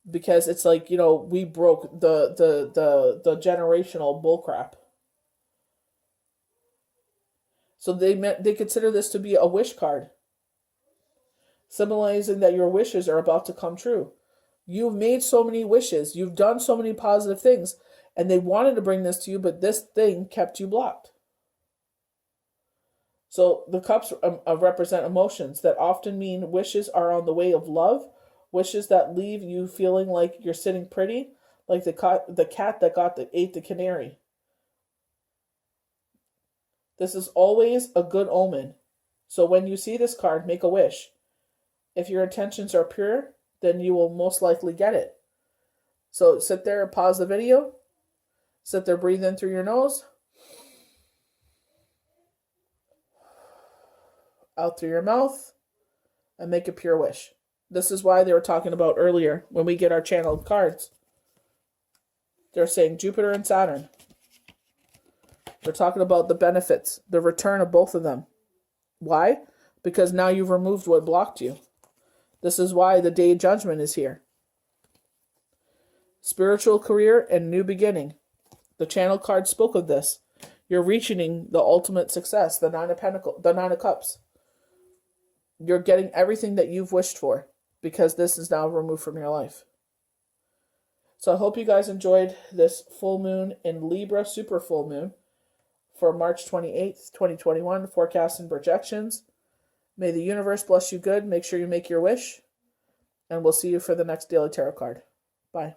[SPEAKER 1] Because it's like, we broke the generational bullcrap. So they consider this to be a wish card, symbolizing that your wishes are about to come true. You've made so many wishes. You've done so many positive things. And they wanted to bring this to you, but this thing kept you blocked. So the cups represent emotions that often mean wishes are on the way of love. Wishes that leave you feeling like you're sitting pretty, like the cat that ate the canary. This is always a good omen. So when you see this card, make a wish. If your intentions are pure, then you will most likely get it. So sit there and pause the video. Sit there, breathe in through your nose. Out through your mouth. And make a pure wish. This is why they were talking about earlier when we get our channeled cards. They're saying Jupiter and Saturn. They're talking about the benefits, the return of both of them. Why? Because now you've removed what blocked you. This is why the day of judgment is here. Spiritual career and new beginning. The channel card spoke of this. You're reaching the ultimate success, the 9 of Cups. You're getting everything that you've wished for because this is now removed from your life. So I hope you guys enjoyed this full moon in Libra, super full moon, for March 28th, 2021, forecasts and projections. May the universe bless you good. Make sure you make your wish. And we'll see you for the next Daily Tarot card. Bye.